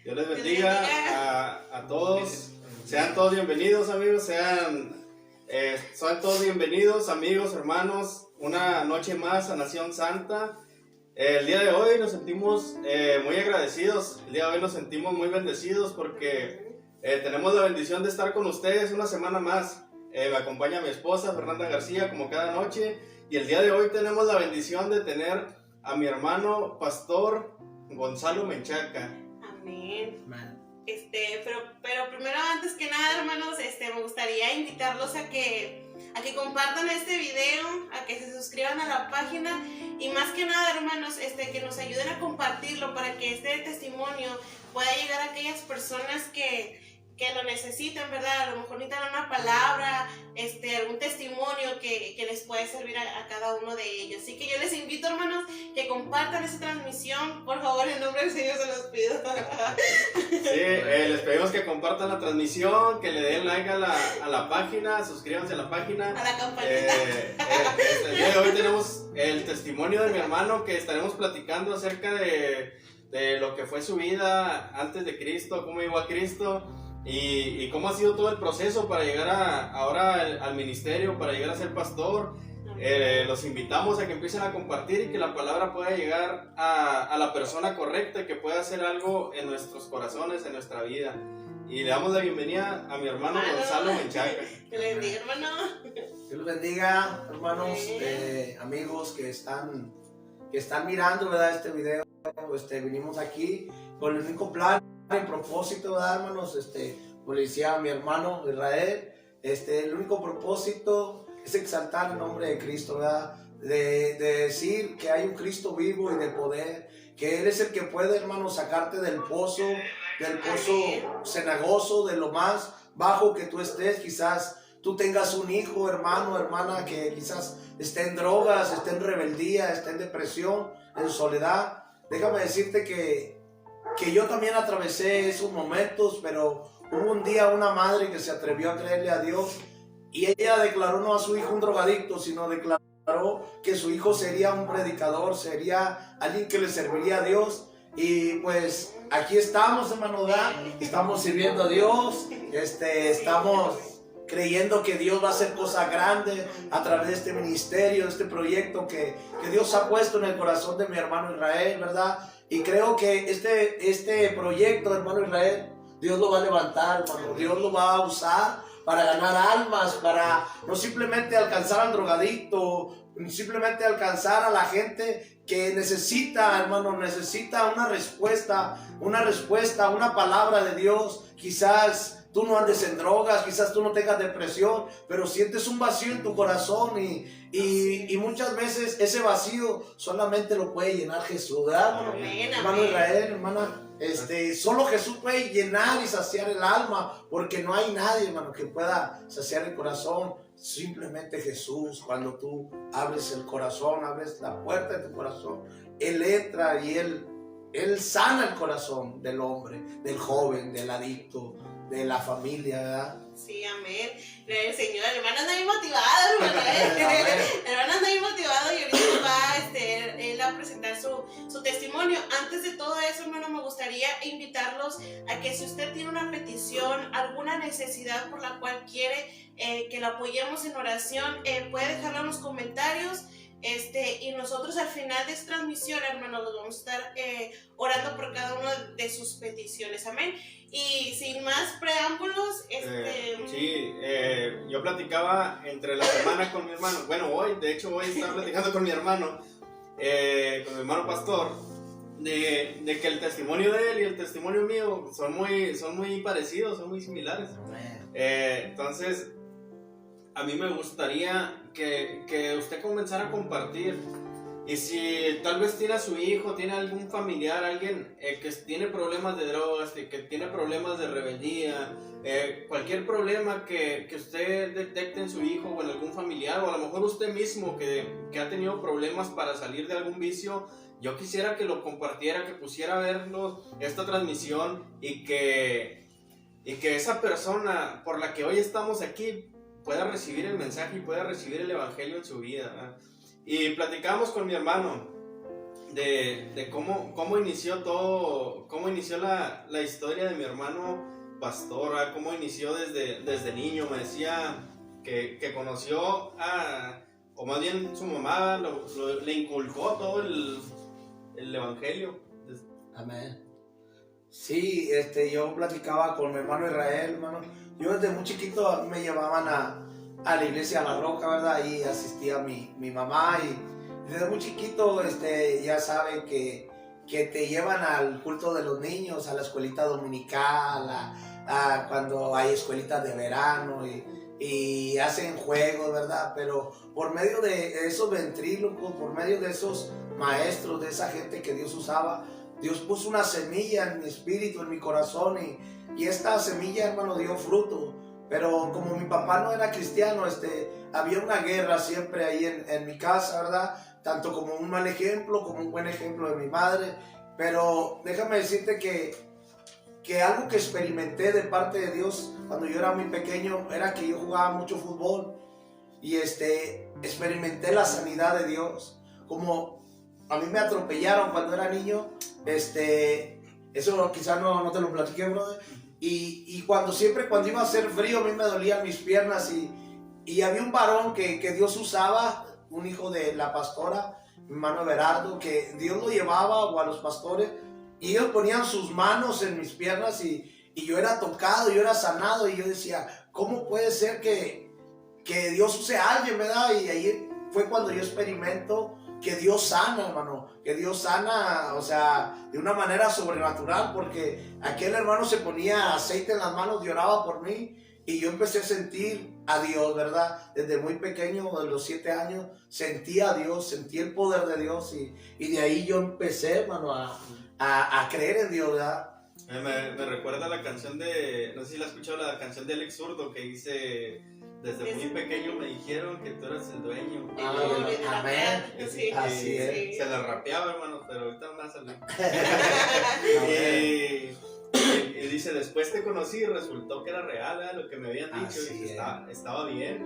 Dios les bendiga a todos. Sean todos bienvenidos, amigos. Sean todos bienvenidos, amigos, hermanos. Una noche más a Nación Santa. El día de hoy nos sentimos muy agradecidos. El día de hoy nos sentimos muy bendecidos porque tenemos la bendición de estar con ustedes una semana más. Me acompaña mi esposa Fernanda García como cada noche. Y el día de hoy tenemos la bendición de tener a mi hermano pastor Gonzalo Menchaca. Amén. Pero primero, antes que nada, hermanos, me gustaría invitarlos a que compartan este video, a que se suscriban a la página y más que nada, hermanos, que nos ayuden a compartirlo para que este testimonio pueda llegar a aquellas personas que lo necesitan, ¿verdad? A lo mejor necesitan una palabra, algún testimonio que les puede servir a cada uno de ellos. Así que yo les invito, hermanos, que compartan esta transmisión. Por favor, en nombre del Señor se los pido. Sí, les pedimos que compartan la transmisión, que le den like a la página, suscríbanse a la página. A la campanita. El día de hoy tenemos el testimonio de mi hermano que estaremos platicando acerca de lo que fue su vida antes de Cristo, cómo llegó a Cristo. Y cómo ha sido todo el proceso para llegar ahora al ministerio, para llegar a ser pastor. Los invitamos a que empiecen a compartir y que la palabra pueda llegar a la persona correcta y que pueda hacer algo en nuestros corazones, en nuestra vida. Y le damos la bienvenida a mi hermano Gonzalo Menchaca. Que le bendiga, hermano. Dios los bendiga, hermanos, amigos que están mirando, ¿verdad? Este video. Vinimos aquí con el único plan y propósito, ¿verdad, hermanos? Como le decía a mi hermano Israel, el único propósito es exaltar el nombre de Cristo, ¿verdad? De decir que hay un Cristo vivo y de poder, que Él es el que puede, hermanos, sacarte del pozo cenagoso, de lo más bajo que tú estés. Quizás tú tengas un hijo, hermano, hermana, que quizás esté en drogas, esté en rebeldía, esté en depresión, en soledad. Déjame decirte que yo también atravesé esos momentos, pero hubo un día una madre que se atrevió a creerle a Dios y ella declaró no a su hijo un drogadicto, sino declaró que su hijo sería un predicador, sería alguien que le serviría a Dios. Y pues aquí estamos, hermano, estamos sirviendo a Dios, estamos creyendo que Dios va a hacer cosas grandes a través de este ministerio, de este proyecto que Dios ha puesto en el corazón de mi hermano Israel, ¿verdad? Y creo que este proyecto, hermano Israel, Dios lo va a levantar, hermano. Dios lo va a usar para ganar almas, para no simplemente alcanzar al drogadicto, simplemente alcanzar a la gente que necesita, hermano, necesita una respuesta, una palabra de Dios. Quizás tú no andes en drogas, quizás tú no tengas depresión, pero sientes un vacío en tu corazón y muchas veces ese vacío solamente lo puede llenar Jesús, ¿verdad? Amén, hermano amén. Israel, hermana, solo Jesús puede llenar y saciar el alma, porque no hay nadie, hermano, que pueda saciar el corazón. Simplemente Jesús. Cuando tú abres el corazón, abres la puerta de tu corazón, Él entra y Él sana el corazón del hombre, del joven, del adicto, de la familia, ¿verdad? Sí, amén. El Señor, el hermano anda bien motivado, hermano. El hermano anda bien motivado y ahorita va él a presentar su testimonio. Antes de todo eso, hermano, me gustaría invitarlos a que si usted tiene una petición, alguna necesidad por la cual quiere que lo apoyemos en oración, puede dejarlo en los comentarios. Y nosotros al final de esta transmisión, hermanos, los vamos a estar orando por cada una de sus peticiones, amén. Y sin más preámbulos, yo platicaba entre la semana con mi hermano. Bueno, hoy estaba platicando con mi hermano pastor, de que el testimonio de él y el testimonio mío son muy parecidos, son muy similares. Entonces, a mí me gustaría que usted comenzara a compartir. Y si tal vez tiene a su hijo, tiene algún familiar, alguien que tiene problemas de drogas, que tiene problemas de rebeldía, cualquier problema que usted detecte en su hijo o en algún familiar, o a lo mejor usted mismo que ha tenido problemas para salir de algún vicio, yo quisiera que lo compartiera, que pusiera a verlo, esta transmisión, y que esa persona por la que hoy estamos aquí pueda recibir el mensaje y pueda recibir el evangelio en su vida, ¿verdad? Y platicamos con mi hermano de cómo inició todo, cómo inició la historia de mi hermano Pastora, cómo inició desde niño. Me decía que conoció o más bien su mamá le inculcó todo el evangelio. Amén. Sí, yo platicaba con mi hermano Israel, hermano. Yo desde muy chiquito me llevaban a la iglesia a La Roca, ¿verdad? Ahí asistía mi mamá y desde muy chiquito ya sabe que te llevan al culto de los niños, a la escuelita dominical, a cuando hay escuelitas de verano y hacen juegos, ¿verdad? Pero por medio de esos ventrílocos, por medio de esos maestros, de esa gente que Dios usaba, Dios puso una semilla en mi espíritu, en mi corazón y esta semilla, hermano, dio fruto. Pero como mi papá no era cristiano, había una guerra siempre ahí en mi casa, ¿verdad? Tanto como un mal ejemplo, como un buen ejemplo de mi madre. Pero déjame decirte que algo que experimenté de parte de Dios cuando yo era muy pequeño era que yo jugaba mucho fútbol y experimenté la sanidad de Dios. Como a mí me atropellaron cuando era niño, eso quizás no te lo platiqué, brother. Y cuando iba a hacer frío, a mí me dolían mis piernas y había un varón que Dios usaba, un hijo de la pastora, mi hermano Everardo, que Dios lo llevaba o a los pastores y ellos ponían sus manos en mis piernas y yo era tocado, yo era sanado y yo decía, ¿cómo puede ser que Dios use a alguien, verdad? Y ahí fue cuando yo experimento que Dios sana, hermano, que Dios sana, o sea, de una manera sobrenatural, porque aquel hermano se ponía aceite en las manos y oraba por mí, y yo empecé a sentir a Dios, ¿verdad? Desde muy pequeño, de los 7 años, sentí a Dios, sentí el poder de Dios, y de ahí yo empecé, hermano, a creer en Dios, ¿verdad? Me recuerda la canción no sé si la has escuchado, la canción de Alex Zurdo, que dice... Desde muy pequeño me dijeron que tú eres el dueño. Amén. Sí, así es. Sí. Se la rapeaba, hermano, pero ahorita me va a salir. Y dice, después te conocí y resultó que era real, ¿eh? Lo que me habían dicho. Y dice, estaba bien.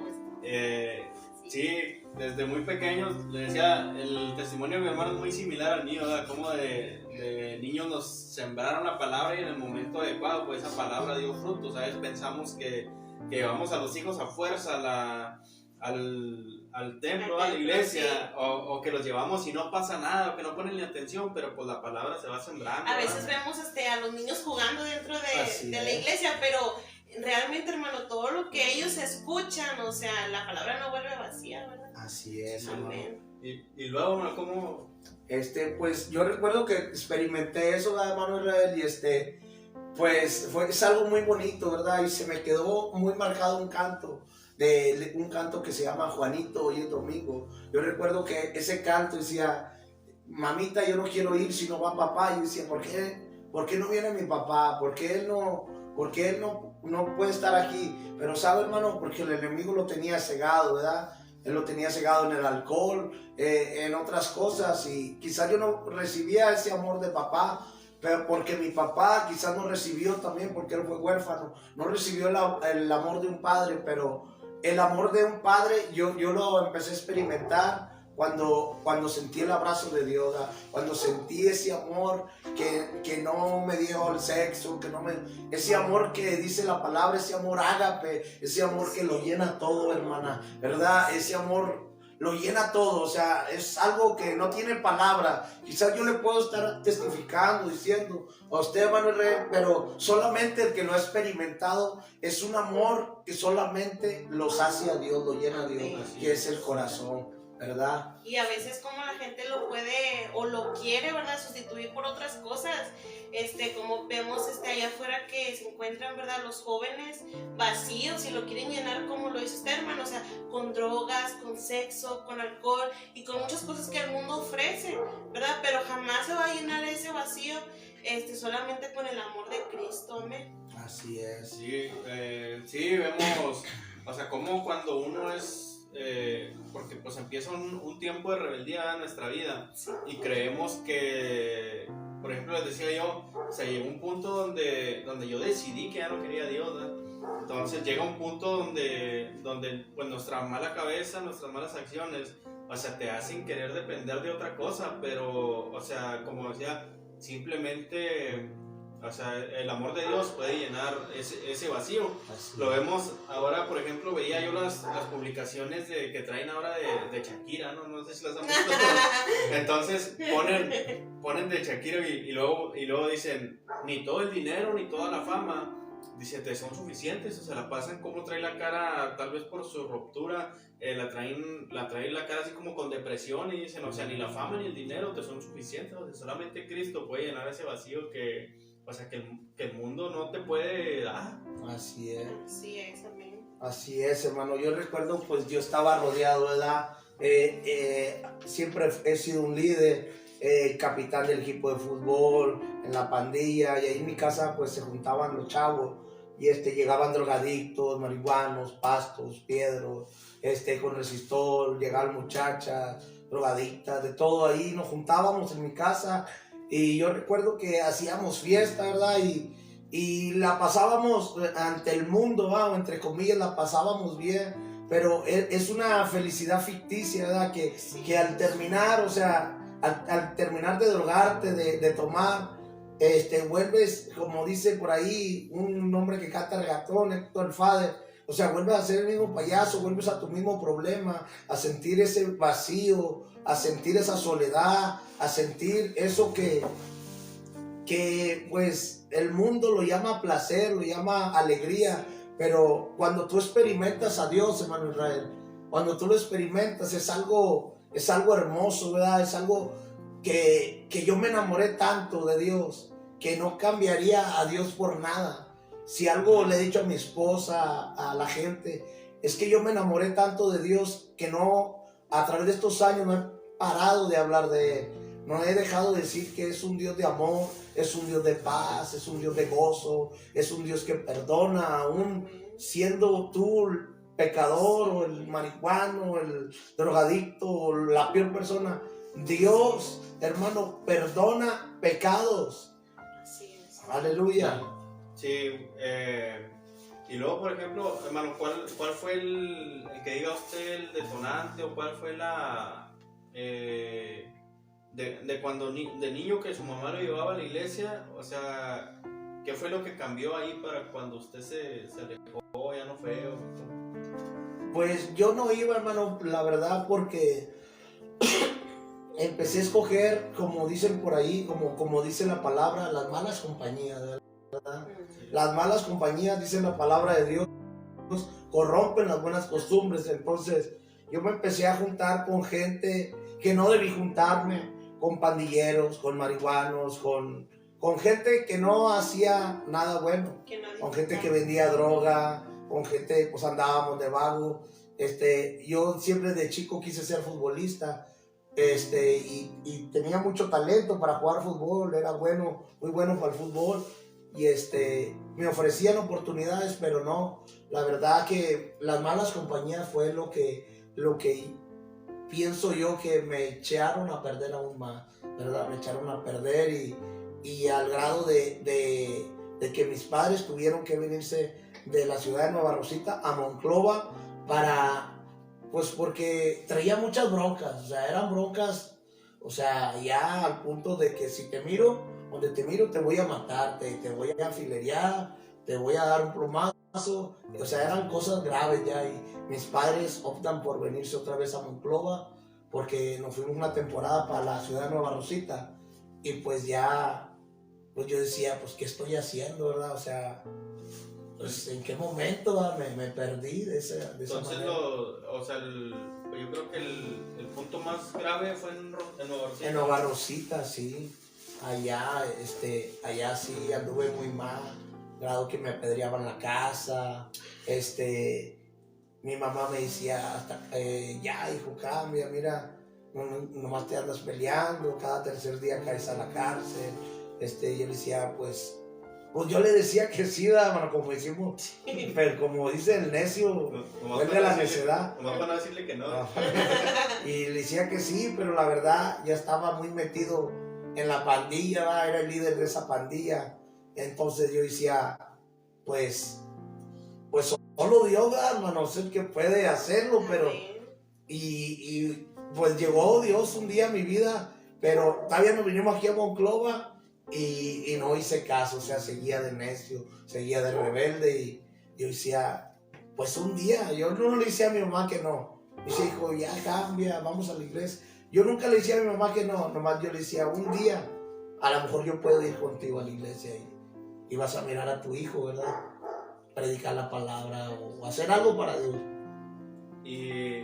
Sí, desde muy pequeños, le decía, el testimonio de mi hermano es muy similar al mío, ¿verdad? Como de niños nos sembraron la palabra y en el momento adecuado, pues esa palabra dio fruto, ¿sabes? Pensamos que llevamos a los hijos a fuerza al templo, a la iglesia, o que los llevamos y no pasa nada, o que no ponen ni atención, pero pues la palabra se va sembrando. A veces vemos a los niños jugando dentro de la iglesia, pero realmente, hermano, todo lo que ellos escuchan, o sea, la palabra no vuelve vacía, ¿verdad? Así es, hermano. Y luego, hermano, ¿cómo? Pues yo recuerdo que experimenté eso, hermano Israel, y pues es algo muy bonito, ¿verdad? Y se me quedó muy marcado un canto que se llama Juanito, hoy es domingo. Yo recuerdo que ese canto decía, mamita, yo no quiero ir si no va papá. Y yo decía, ¿por qué no viene mi papá? ¿Por qué él no puede estar aquí? Pero sabe, hermano, porque el enemigo lo tenía cegado, ¿verdad? Él lo tenía cegado en el alcohol, en otras cosas, y quizás yo no recibía ese amor de papá, pero porque mi papá quizás no recibió también, porque él fue huérfano, no recibió el amor de un padre, pero el amor de un padre yo lo empecé a experimentar cuando sentí el abrazo de Dios, cuando sentí ese amor que no me dio el sexo, ese amor que dice la palabra, ese amor ágape, ese amor que lo llena todo, hermana, ¿verdad? Ese amor lo llena todo, o sea, es algo que no tiene palabra. Quizás yo le puedo estar testificando, diciendo a usted, hermano Rey, pero solamente el que lo ha experimentado es un amor que solamente lo sacia a Dios, lo llena a Dios, que es el corazón, ¿verdad? Y a veces como la gente lo puede o lo quiere, ¿verdad? Sustituir por otras cosas. Como vemos allá afuera que se encuentran, ¿verdad? Los jóvenes vacíos y lo quieren llenar como lo hizo usted, hermano, o sea, con drogas, con sexo, con alcohol y con muchas cosas que el mundo ofrece, ¿verdad? Pero jamás se va a llenar ese vacío solamente con el amor de Cristo, amén. Así es. Sí, vemos, o sea, como cuando uno es... porque pues empieza un tiempo de rebeldía en nuestra vida y creemos que, por ejemplo, les decía yo, o sea, llegó un punto donde yo decidí que ya no quería a Dios, ¿no? Entonces llega un punto donde pues nuestra mala cabeza, nuestras malas acciones o sea, te hacen querer depender de otra cosa, pero, o sea, como decía, simplemente, o sea, el amor de Dios puede llenar ese vacío. Lo vemos ahora, por ejemplo, veía yo las publicaciones que traen ahora de Shakira, no sé si las han visto. Entonces ponen de Shakira y luego dicen, ni todo el dinero ni toda la fama, dice, te son suficientes. O sea, la pasan como trae la cara, tal vez por su ruptura, la traen la cara así como con depresión, y dicen, o sea, ni la fama ni el dinero te son suficientes. O sea, solamente Cristo puede llenar ese vacío que el mundo no te puede dar. Así es. Así es, amén. Así es, hermano. Yo recuerdo, pues yo estaba rodeado, ¿verdad? Siempre he sido un líder, capitán del equipo de fútbol, en la pandilla, y ahí en mi casa pues se juntaban los chavos, y llegaban drogadictos, marihuanos, pastos, piedros, con resistor, llegaban muchachas, drogadictas, de todo ahí. Nos juntábamos en mi casa, y yo recuerdo que hacíamos fiesta, ¿verdad? Y la pasábamos ante el mundo, ¿verdad? Entre comillas, la pasábamos bien, pero es una felicidad ficticia, ¿verdad? Que al terminar, o sea, al terminar de drogarte, de tomar, vuelves, como dice por ahí un hombre que canta reggaetón, Héctor el Father, o sea, vuelves a ser el mismo payaso, vuelves a tu mismo problema, a sentir ese vacío, a sentir esa soledad, a sentir eso que pues el mundo lo llama placer, lo llama alegría, pero cuando tú experimentas a Dios, hermano Israel, cuando tú lo experimentas es algo hermoso, ¿verdad? Es algo que yo me enamoré tanto de Dios, que no cambiaría a Dios por nada. Si algo le he dicho a mi esposa, a la gente, es que yo me enamoré tanto de Dios que no, a través de estos años no he parado de hablar de Él. No he dejado de decir que es un Dios de amor, es un Dios de paz, es un Dios de gozo, es un Dios que perdona, aún siendo tú el pecador o el marihuano, el drogadicto o la peor persona. Dios, hermano, perdona pecados. Así es. Aleluya. Sí, y luego, por ejemplo, hermano, ¿cuál fue el que diga usted el detonante, o cuál fue la... de cuando de niño que su mamá lo llevaba a la iglesia? O sea, ¿qué fue lo que cambió ahí para cuando usted se alejó, ya no fue? Pues yo no iba, hermano, la verdad, porque empecé a escoger, como dicen por ahí, como dice la palabra, las malas compañías, ¿verdad? Las malas compañías, dice la palabra de Dios, corrompen las buenas costumbres. Entonces yo me empecé a juntar con gente que no debí juntarme, con pandilleros, con marihuanos, con gente que no hacía nada bueno, con gente que vendía droga, con gente, pues andábamos de vago. Yo siempre de chico quise ser futbolista, y tenía mucho talento para jugar fútbol, era bueno, muy bueno para el fútbol, y me ofrecían oportunidades, pero no, la verdad que las malas compañías fue lo que pienso yo que me echaron a perder aún más, ¿verdad? Me echaron a perder, y al grado de que mis padres tuvieron que venirse de la ciudad de Nueva Rosita a Monclova pues porque traía muchas broncas, o sea, eran broncas, o sea, ya al punto de que si te miro, donde te miro te voy a matar, te voy a enfilerear, te voy a dar un plomazo, o sea, eran cosas graves ya, y mis padres optan por venirse otra vez a Monclova, porque nos fuimos una temporada para la ciudad de Nueva Rosita, y pues ya, pues yo decía, pues, ¿qué estoy haciendo, verdad? O sea, pues, ¿en qué momento me perdí de esa Entonces, manera? yo creo que el punto más grave fue en Nueva Rosita. En Nueva Rosita, sí. Allá sí anduve muy mal, grado que me apedreaban la casa. Mi mamá me decía, ya hijo, cambia, mira, nomás te andas peleando, cada tercer día caes a la cárcel. Yo le decía, pues yo le decía que sí, hermano, como decimos, pero como dice el necio, vuelve a la necedad. Nomás para no decirle que no. Y le decía que sí, pero la verdad ya estaba muy metido en la pandilla, ¿va? Era el líder de esa pandilla. Entonces yo decía, pues solo Dios, hermano, sé que puede hacerlo, pero y pues llegó Dios un día a mi vida, pero todavía nos vinimos aquí a Monclova y no hice caso, o sea, seguía de necio, seguía de rebelde y yo decía, pues un día, yo no le decía a mi mamá que no. Dice, hijo, ya cambia, vamos a la iglesia. Yo nunca le decía a mi mamá que no, nomás yo le decía, un día, a lo mejor yo puedo ir contigo a la iglesia y vas a mirar a tu hijo, ¿verdad? Predicar la palabra o hacer algo para Dios. ¿Y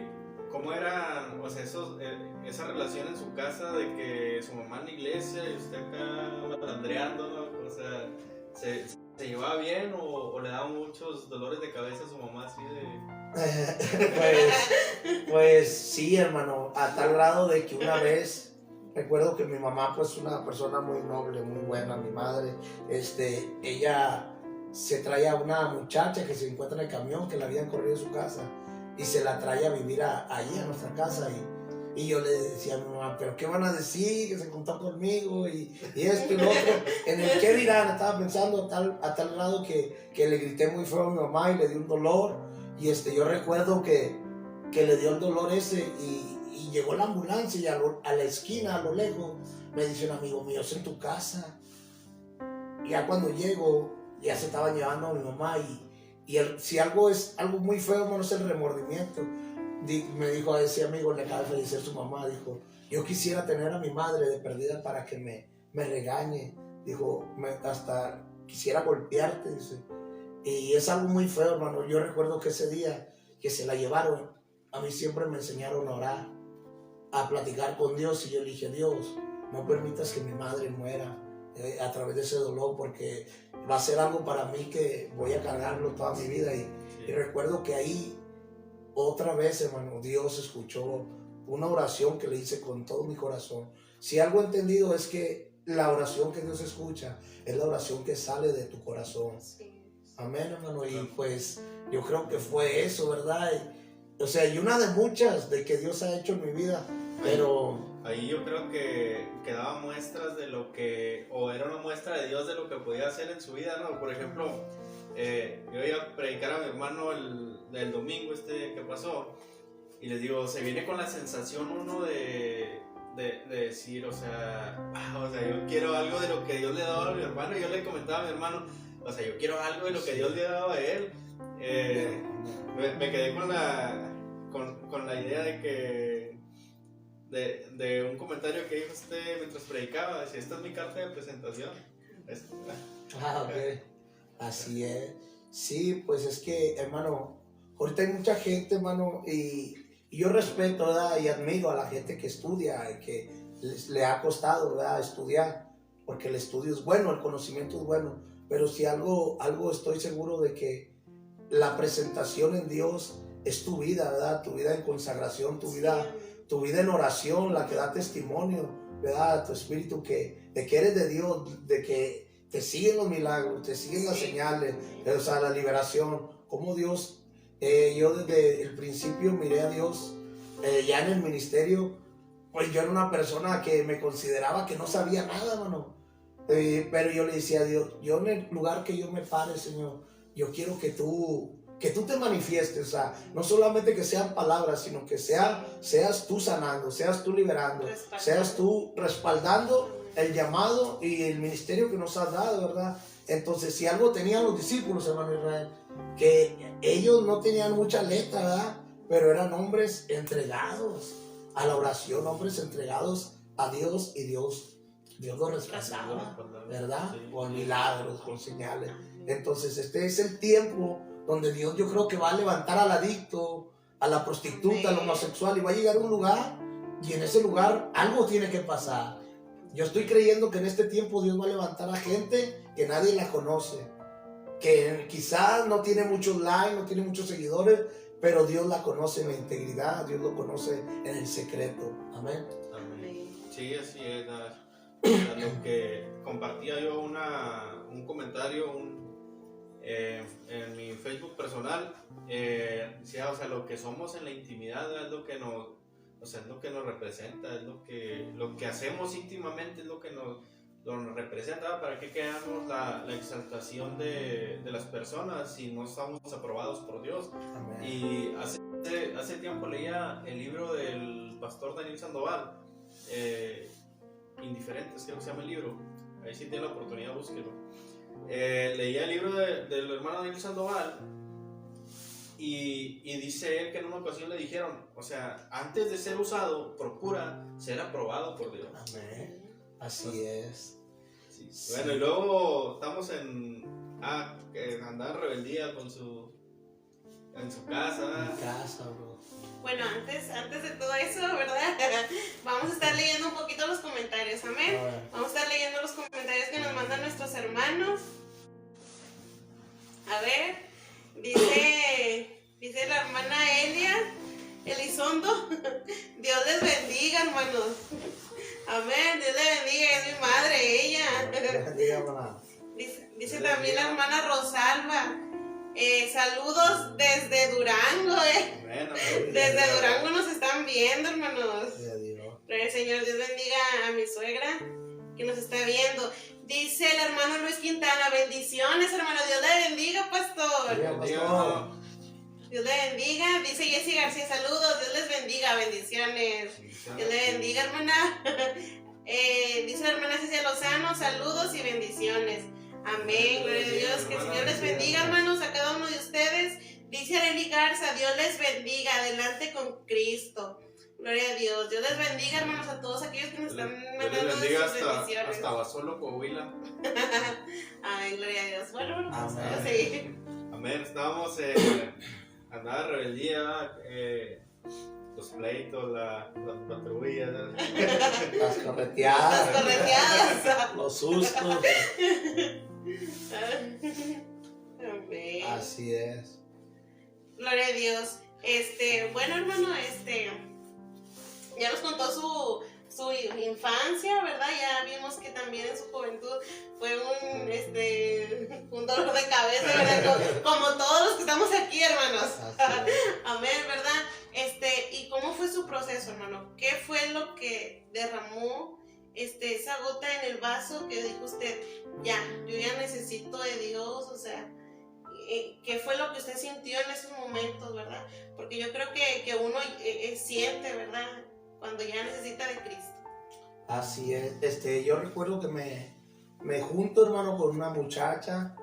cómo era, o sea, esa relación en su casa de que su mamá en la iglesia y usted acá malandreando, ¿no? O sea, ¿se llevaba bien o le daba muchos dolores de cabeza a su mamá así de...? Pues sí, hermano, a tal grado de que una vez recuerdo que mi mamá, pues una persona muy noble, muy buena, mi madre, ella se traía a una muchacha que se encuentra en el camión, que la habían corrido de su casa, y se la traía a vivir allí a nuestra casa, y yo le decía a mi mamá, pero ¿qué van a decir? Que se contó conmigo, y esto y lo otro, en el qué dirán, estaba pensando a tal grado que le grité muy feo a mi mamá y le di un dolor, y yo recuerdo que le dio el dolor ese, y llegó la ambulancia, y a la esquina, a lo lejos, me dice un amigo mío, es en tu casa. Y ya cuando llego, ya se estaban llevando a mi mamá, si algo es algo muy feo, hermano, es el remordimiento. Me dijo a ese amigo, le acaba de fallecer su mamá, dijo, yo quisiera tener a mi madre de perdida para que me regañe, dijo, hasta quisiera golpearte, dice. Y es algo muy feo, hermano. Yo recuerdo que ese día que se la llevaron, a mí siempre me enseñaron a orar, a platicar con Dios, y yo le dije, Dios, no permitas que mi madre muera a través de ese dolor, porque va a ser algo para mí que voy a cargarlo toda mi vida. Y recuerdo que ahí, otra vez, hermano, Dios escuchó una oración que le hice con todo mi corazón. Si algo he entendido es que la oración que Dios escucha es la oración que sale de tu corazón. Amén, hermano. Y pues yo creo que fue eso, ¿verdad? O sea, y una de muchas de que Dios ha hecho en mi vida, pero... Ahí yo creo que daba muestras de lo que, o era una muestra de Dios de lo que podía hacer en su vida, ¿no? Por ejemplo, yo iba a predicar a mi hermano el domingo que pasó, y les digo, se viene con la sensación uno de decir, o sea, yo quiero algo de lo que Dios le ha dado a mi hermano, y yo le comentaba a mi hermano, o sea, yo quiero algo de lo que Dios le ha dado a él. Me quedé con la idea de que de un comentario que dijo usted mientras predicaba, decía, esta es mi carta de presentación. Ok, así es. Sí, pues es que, hermano, ahorita hay mucha gente, hermano, y yo respeto, ¿verdad? Y admiro a la gente que estudia y que le ha costado, ¿verdad? Estudiar, porque el estudio es bueno, el conocimiento es bueno, pero si algo estoy seguro de que la presentación en Dios es tu vida, ¿verdad? Tu vida en consagración, tu vida en oración, la que da testimonio, ¿verdad? Tu espíritu de que eres de Dios, de que te siguen los milagros, te siguen las señales, o sea, la liberación, como Dios, yo desde el principio miré a Dios, ya en el ministerio, pues yo era una persona que me consideraba que no sabía nada, hermano, pero yo le decía a Dios, yo en el lugar que yo me pare, Señor, yo quiero que tú te manifiestes, o sea, no solamente que sean palabras, sino que seas tú sanando, seas tú liberando, seas tú respaldando el llamado y el ministerio que nos has dado, ¿verdad? Entonces, si algo tenían los discípulos, hermano Israel, que ellos no tenían mucha letra, ¿verdad? Pero eran hombres entregados a la oración, hombres entregados a Dios, y Dios los respaldaba, ¿verdad? Sí. Con milagros, con señales. Entonces, este es el tiempo donde Dios, yo creo que va a levantar al adicto, a la prostituta, al homosexual, y va a llegar a un lugar, y en ese lugar algo tiene que pasar. Yo estoy creyendo que en este tiempo Dios va a levantar a gente que nadie la conoce, que quizás no tiene muchos likes, no tiene muchos seguidores, pero Dios la conoce en la integridad, Dios lo conoce en el secreto. Amén. Amén. Sí, así es. Lo que compartía yo un comentario en mi Facebook personal, decía, o sea, lo que somos en la intimidad es lo que nos, o sea, es lo que nos representa, es lo que hacemos íntimamente, es lo que nos representa. ¿Para qué queramos la exaltación de las personas si no estamos aprobados por Dios? Amén. Y hace hace tiempo leía el libro del pastor Daniel Sandoval, Indiferentes, creo que se llama el libro. Ahí si tiene la oportunidad, búsquelo. Leía el libro del hermano Daniel Sandoval y dice él que en una ocasión le dijeron, o sea, antes de ser usado, procura ser aprobado por Dios. Amén. Así es. Sí. Bueno, y luego estamos en andar en rebeldía en su casa. En casa, bro. Bueno, antes de todo eso, ¿verdad? Vamos a estar leyendo un poquito los comentarios, amén. Vamos a estar leyendo los comentarios que nos mandan nuestros hermanos. A ver, dice la hermana Elia Elizondo, Dios les bendiga, hermanos. Amén, Dios les bendiga, es mi madre, ella. Dice también la hermana Rosalba, saludos desde Durango, Desde Durango nos están viendo, hermanos. Pero el Señor, Dios bendiga a mi suegra que nos está viendo. Dice el hermano Luis Quintana, bendiciones, hermano. Dios le bendiga, pastor. Dios le bendiga. Dice Jessy García, saludos. Dios les bendiga, bendiciones. Dios le bendiga, hermana. Dice la hermana Cecilia Lozano, saludos y bendiciones. Amén, gloria a Dios. Que el Señor les bendiga, hermanos, a cada uno de ustedes. Dice Arely Garza, Dios les bendiga, adelante con Cristo. Gloria a Dios. Dios les bendiga, hermanos, a todos aquellos que nos están mandando sus bendiciones. Hasta Basolo, Coahuila. Amén, gloria a Dios. Bueno, amén. Vamos a seguir. Amén, estábamos andando de rebeldía, los pleitos, las patrullas, las correteadas, los sustos. Amén. Así es. Gloria a Dios. Bueno, hermano, ya nos contó su infancia, ¿verdad? Ya vimos que también en su juventud fue un dolor de cabeza, ¿verdad? Como todos los que estamos aquí, hermanos. Amén, ¿verdad? ¿Y cómo fue su proceso, hermano? ¿Qué fue lo que derramó esa gota en el vaso que dijo usted, ya, yo ya necesito de Dios? O sea, ¿qué fue lo que usted sintió en esos momentos, verdad? Porque yo creo que uno siente, ¿verdad?, cuando ya necesita de Cristo. Así es. Yo recuerdo que me junto, hermano, con una muchacha.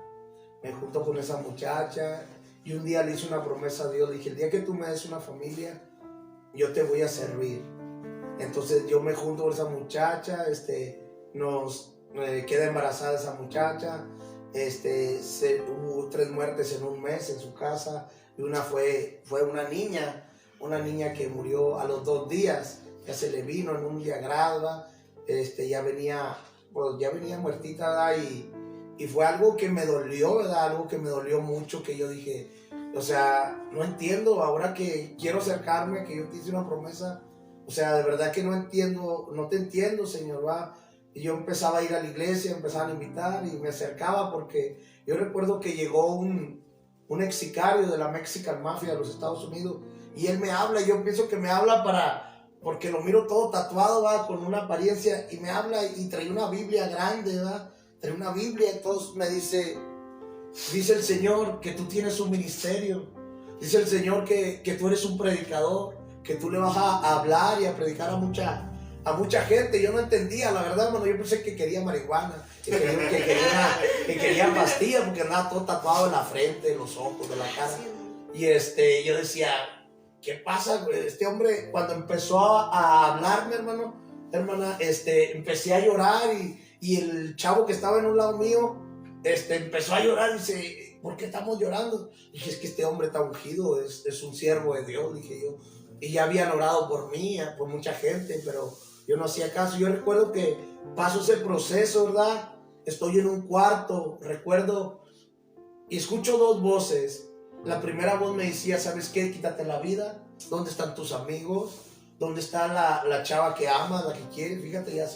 Me junto con esa muchacha. Y un día le hice una promesa a Dios. Le dije, el día que tú me des una familia, yo te voy a servir. Entonces yo me junto con esa muchacha. Queda embarazada esa muchacha. Hubo 3 muertes en un mes en su casa. Y una fue una niña que murió a los 2 días. Ya se le vino en un día grave, ya venía muertita, ¿verdad? Y fue algo que me dolió, ¿verdad? Algo que me dolió mucho, que yo dije, o sea, no entiendo, ahora que quiero acercarme, que yo te hice una promesa, o sea, de verdad que no te entiendo, Señor, ¿va? Y yo empezaba a ir a la iglesia, empezaba a invitar y me acercaba porque yo recuerdo que llegó un ex sicario de la Mexican Mafia de los Estados Unidos y él me habla, y yo pienso que me habla porque lo miro todo tatuado, ¿va? Con una apariencia, y me habla y trae una Biblia grande, ¿va? Trae una Biblia, entonces me dice el Señor que tú tienes un ministerio, dice el Señor que tú eres un predicador, que tú le vas a hablar y a predicar a mucha gente. Yo no entendía, la verdad, hermano, yo pensé que quería marihuana, que quería pastillas, porque andaba todo tatuado en la frente, en los ojos, de la cara. Y yo decía, ¿qué pasa? Este hombre, cuando empezó a hablarme, hermana, empecé a llorar y el chavo que estaba en un lado mío, empezó a llorar y dice, ¿por qué estamos llorando? Dije, es que este hombre está ungido, es un siervo de Dios, dije yo. Y ya habían orado por mí, por mucha gente, pero yo no hacía caso. Yo recuerdo que paso ese proceso, ¿verdad? Estoy en un cuarto, recuerdo, y escucho 2 voces. La primera voz me decía, ¿sabes qué? Quítate la vida. ¿Dónde están tus amigos? ¿Dónde está la chava que amas, la que quieres? Fíjate, ya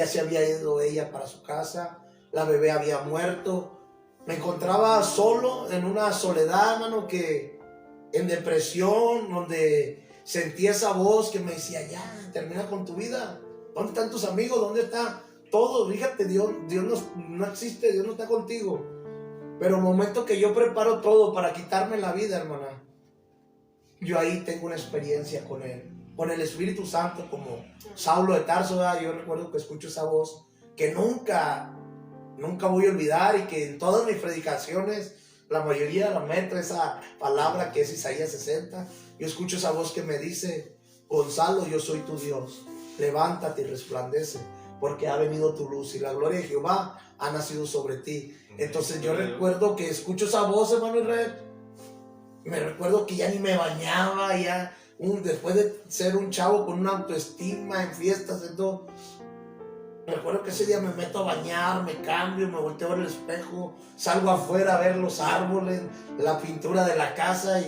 se había ido ella para su casa. La bebé había muerto. Me encontraba solo, en una soledad, hermano, en depresión, donde sentía esa voz que me decía, ya, termina con tu vida. ¿Dónde están tus amigos? ¿Dónde está todo? Fíjate, Dios no existe, Dios no está contigo. Pero el momento que yo preparo todo para quitarme la vida, hermana, yo ahí tengo una experiencia con él, con el Espíritu Santo, como Saulo de Tarso, ¿verdad? Yo recuerdo que escucho esa voz que nunca voy a olvidar, y que en todas mis predicaciones, la mayoría la meto esa palabra que es Isaías 60. Yo escucho esa voz que me dice: Gonzalo, yo soy tu Dios, levántate y resplandece, porque ha venido tu luz y la gloria de Jehová ha nacido sobre ti. Entonces yo recuerdo que escucho esa voz, hermano Israel. Me recuerdo que ya ni me bañaba, ya después de ser un chavo con una autoestima en fiestas y todo. Recuerdo que ese día me meto a bañar, me cambio, me volteo a ver el espejo, salgo afuera a ver los árboles, la pintura de la casa,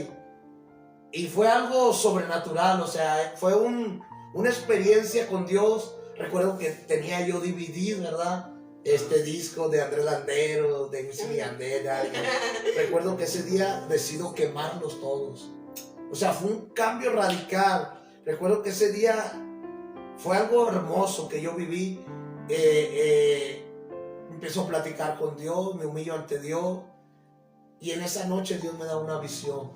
y fue algo sobrenatural. O sea, fue una experiencia con Dios. Recuerdo que tenía yo DVD, ¿verdad? Este disco de Andrés Landero, de Wisin y Yandel. Recuerdo que ese día decido quemarlos todos. O sea, fue un cambio radical. Recuerdo que ese día fue algo hermoso que yo viví. Empiezo a platicar con Dios, me humillo ante Dios, y en esa noche Dios me da una visión.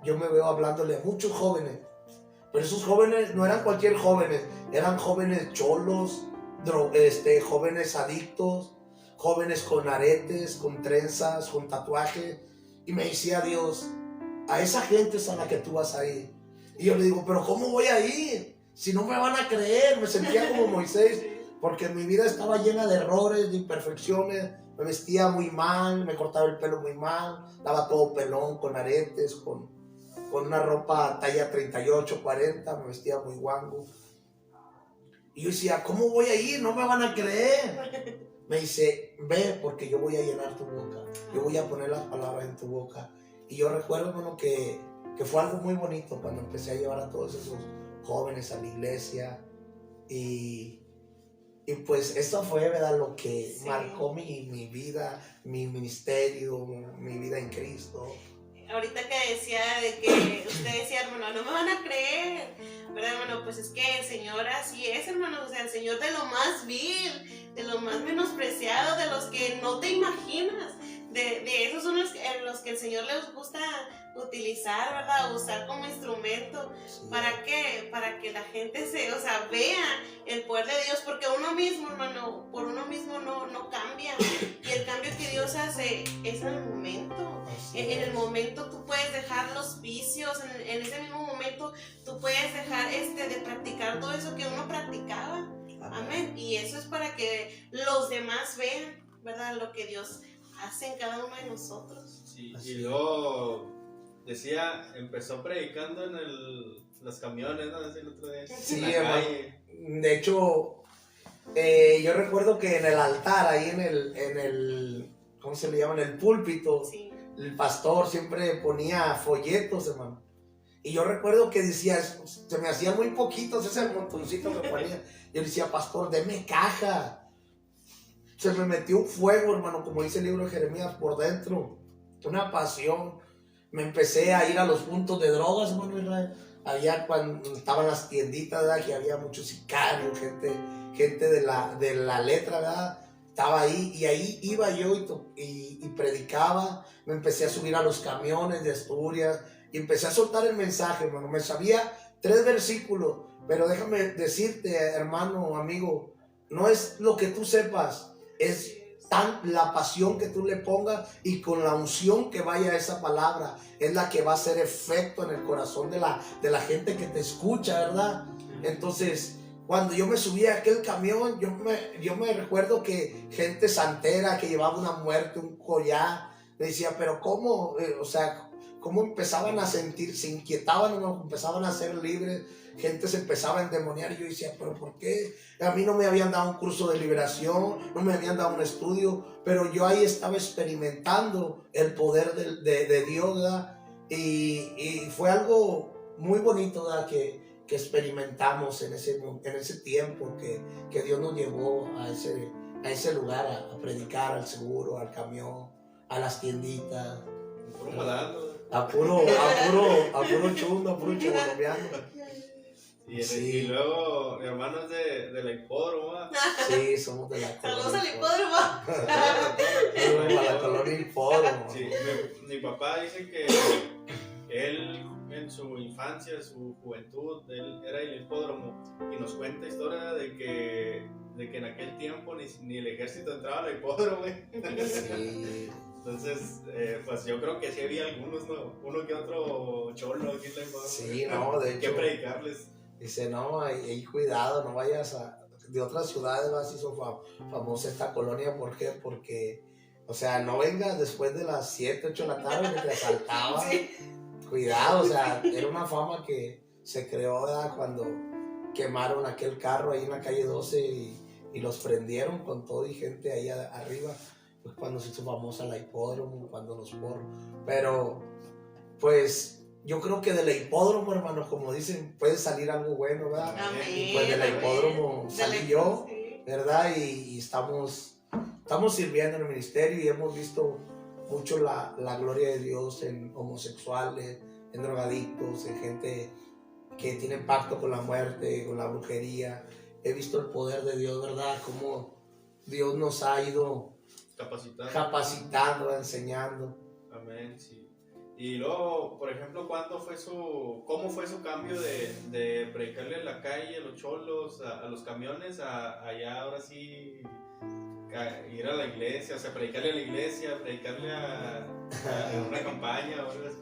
Yo me veo hablándole a muchos jóvenes, pero esos jóvenes no eran cualquier jóvenes, eran jóvenes cholos, jóvenes adictos, jóvenes con aretes, con trenzas, con tatuajes, y me decía Dios: a esa gente es a la que tú vas a ir. Y yo le digo: pero ¿cómo voy a ir? Si no me van a creer. Me sentía como Moisés, porque mi vida estaba llena de errores, de imperfecciones. Me vestía muy mal, me cortaba el pelo muy mal, estaba todo pelón, con aretes, con una ropa talla 38, 40, me vestía muy guango. Y yo decía: ¿cómo voy a ir? No me van a creer. Me dice: ve, porque yo voy a llenar tu boca, yo voy a poner las palabras en tu boca. Y yo recuerdo, hermano, que fue algo muy bonito cuando empecé a llevar a todos esos jóvenes a la iglesia. Y pues esto fue, ¿verdad?, lo que marcó mi vida, mi ministerio, mi vida en Cristo. Ahorita que decía de que usted decía, hermano, no me van a creer, ¿verdad, hermano? Pues es que el Señor así es, hermano. O sea, el Señor de lo más vil, de lo más menospreciado, de los que no te imaginas, de esos son los que el Señor les gusta utilizar, ¿verdad? Usar como instrumento. ¿Para qué? Para que la gente vea el poder de Dios, porque uno mismo, hermano, por uno mismo no cambia. Y el cambio que Dios hace es en el momento. En el momento tú puedes dejar los vicios, en ese mismo momento tú puedes dejar de practicar todo eso que uno practicaba. Amén. Y eso es para que los demás vean, ¿verdad?, lo que Dios hace en cada uno de nosotros. Sí, y luego decía, empezó predicando en los camiones, ¿no? El otro día. Sí, hermano. De hecho, yo recuerdo que en el altar, ahí en el ¿cómo se le llama? En el púlpito, sí, el pastor siempre ponía folletos, hermano. Y yo recuerdo que decía, se me hacían muy poquitos ese montoncito que ponía. Yo le decía: pastor, deme caja. Se me metió un fuego, hermano, como dice el libro de Jeremías, por dentro. Una pasión. Me empecé a ir a los puntos de drogas, hermano Israel. Allá cuando estaban las tienditas, ¿verdad?, que había muchos sicarios, gente de la letra, ¿verdad? Estaba ahí, y ahí iba yo y predicaba. Me empecé a subir a los camiones de Asturias y empecé a soltar el mensaje, hermano. Me sabía 3 versículos, pero déjame decirte, hermano, amigo, no es lo que tú sepas, es la pasión que tú le pongas, y con la unción que vaya esa palabra es la que va a hacer efecto en el corazón de la gente que te escucha, ¿verdad? Entonces, cuando yo me subí a aquel camión, yo me recuerdo que gente santera que llevaba una muerte, un collar, me decía: pero ¿cómo? ¿Cómo empezaban a sentir? Se inquietaban, ¿no? Empezaban a ser libres. Gente se empezaba a endemoniar, y yo decía: ¿pero por qué? A mí no me habían dado un curso de liberación, no me habían dado un estudio, pero yo ahí estaba experimentando el poder de Dios, ¿verdad? Y fue algo muy bonito, ¿verdad?, que experimentamos en ese tiempo que Dios nos llevó a ese lugar a predicar, al seguro, al camión, a las tienditas. A puro chungo, a puro colombiano. Y luego, mi hermano es de la hipódromo. Sí, somos de la colonia. Saludos al hipódromo. A la colonia hipódromo. Sí, mi papá dice él en su infancia, su juventud, él era el hipódromo y nos cuenta historia de que en aquel tiempo ni el ejército entraba al hipódromo, güey. Sí. Entonces, pues yo creo que sí había algunos, ¿no? Uno que otro cholo aquí en la hipódromo. Sí, no, de Hay que hecho. predicarles. Dice, no, ahí cuidado, no vayas a... De otras ciudades más hizo famosa esta colonia, ¿por qué? Porque, o sea, no vengas después de las 7, 8 de la tarde que te asaltaban. Sí. Cuidado, o sea, era una fama que se creó, ¿verdad? Cuando quemaron aquel carro ahí en la calle 12 y los prendieron con todo y gente ahí arriba. Pues cuando se hizo famosa la hipódromo, cuando los porros. Pero, pues, yo creo que de la hipódromo, hermano, como dicen, puede salir algo bueno, ¿verdad? Amén, Y pues de la hipódromo amén. salí yo, Sí. ¿verdad? Y estamos sirviendo en el ministerio y hemos visto mucho la gloria de Dios en homosexuales, en drogadictos, en gente que tiene pacto con la muerte, con la brujería. He visto el poder de Dios, ¿verdad? Cómo Dios nos ha ido capacitando, enseñando. Amén, sí. Y luego, por ejemplo, ¿cómo fue su cambio de predicarle en la calle a los cholos, a los camiones, allá ahora sí ir a la iglesia, o sea, predicarle a la iglesia, predicarle a una campaña o algo así?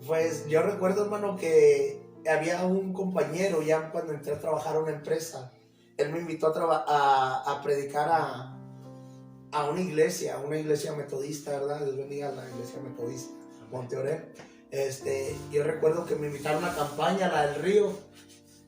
Pues yo recuerdo, hermano, que había un compañero ya cuando entré a trabajar a una empresa. Él me invitó a predicar a una iglesia metodista, ¿verdad? Dios bendiga a la iglesia metodista, Monteoré. Yo recuerdo que me invitaron a una campaña, la del Río,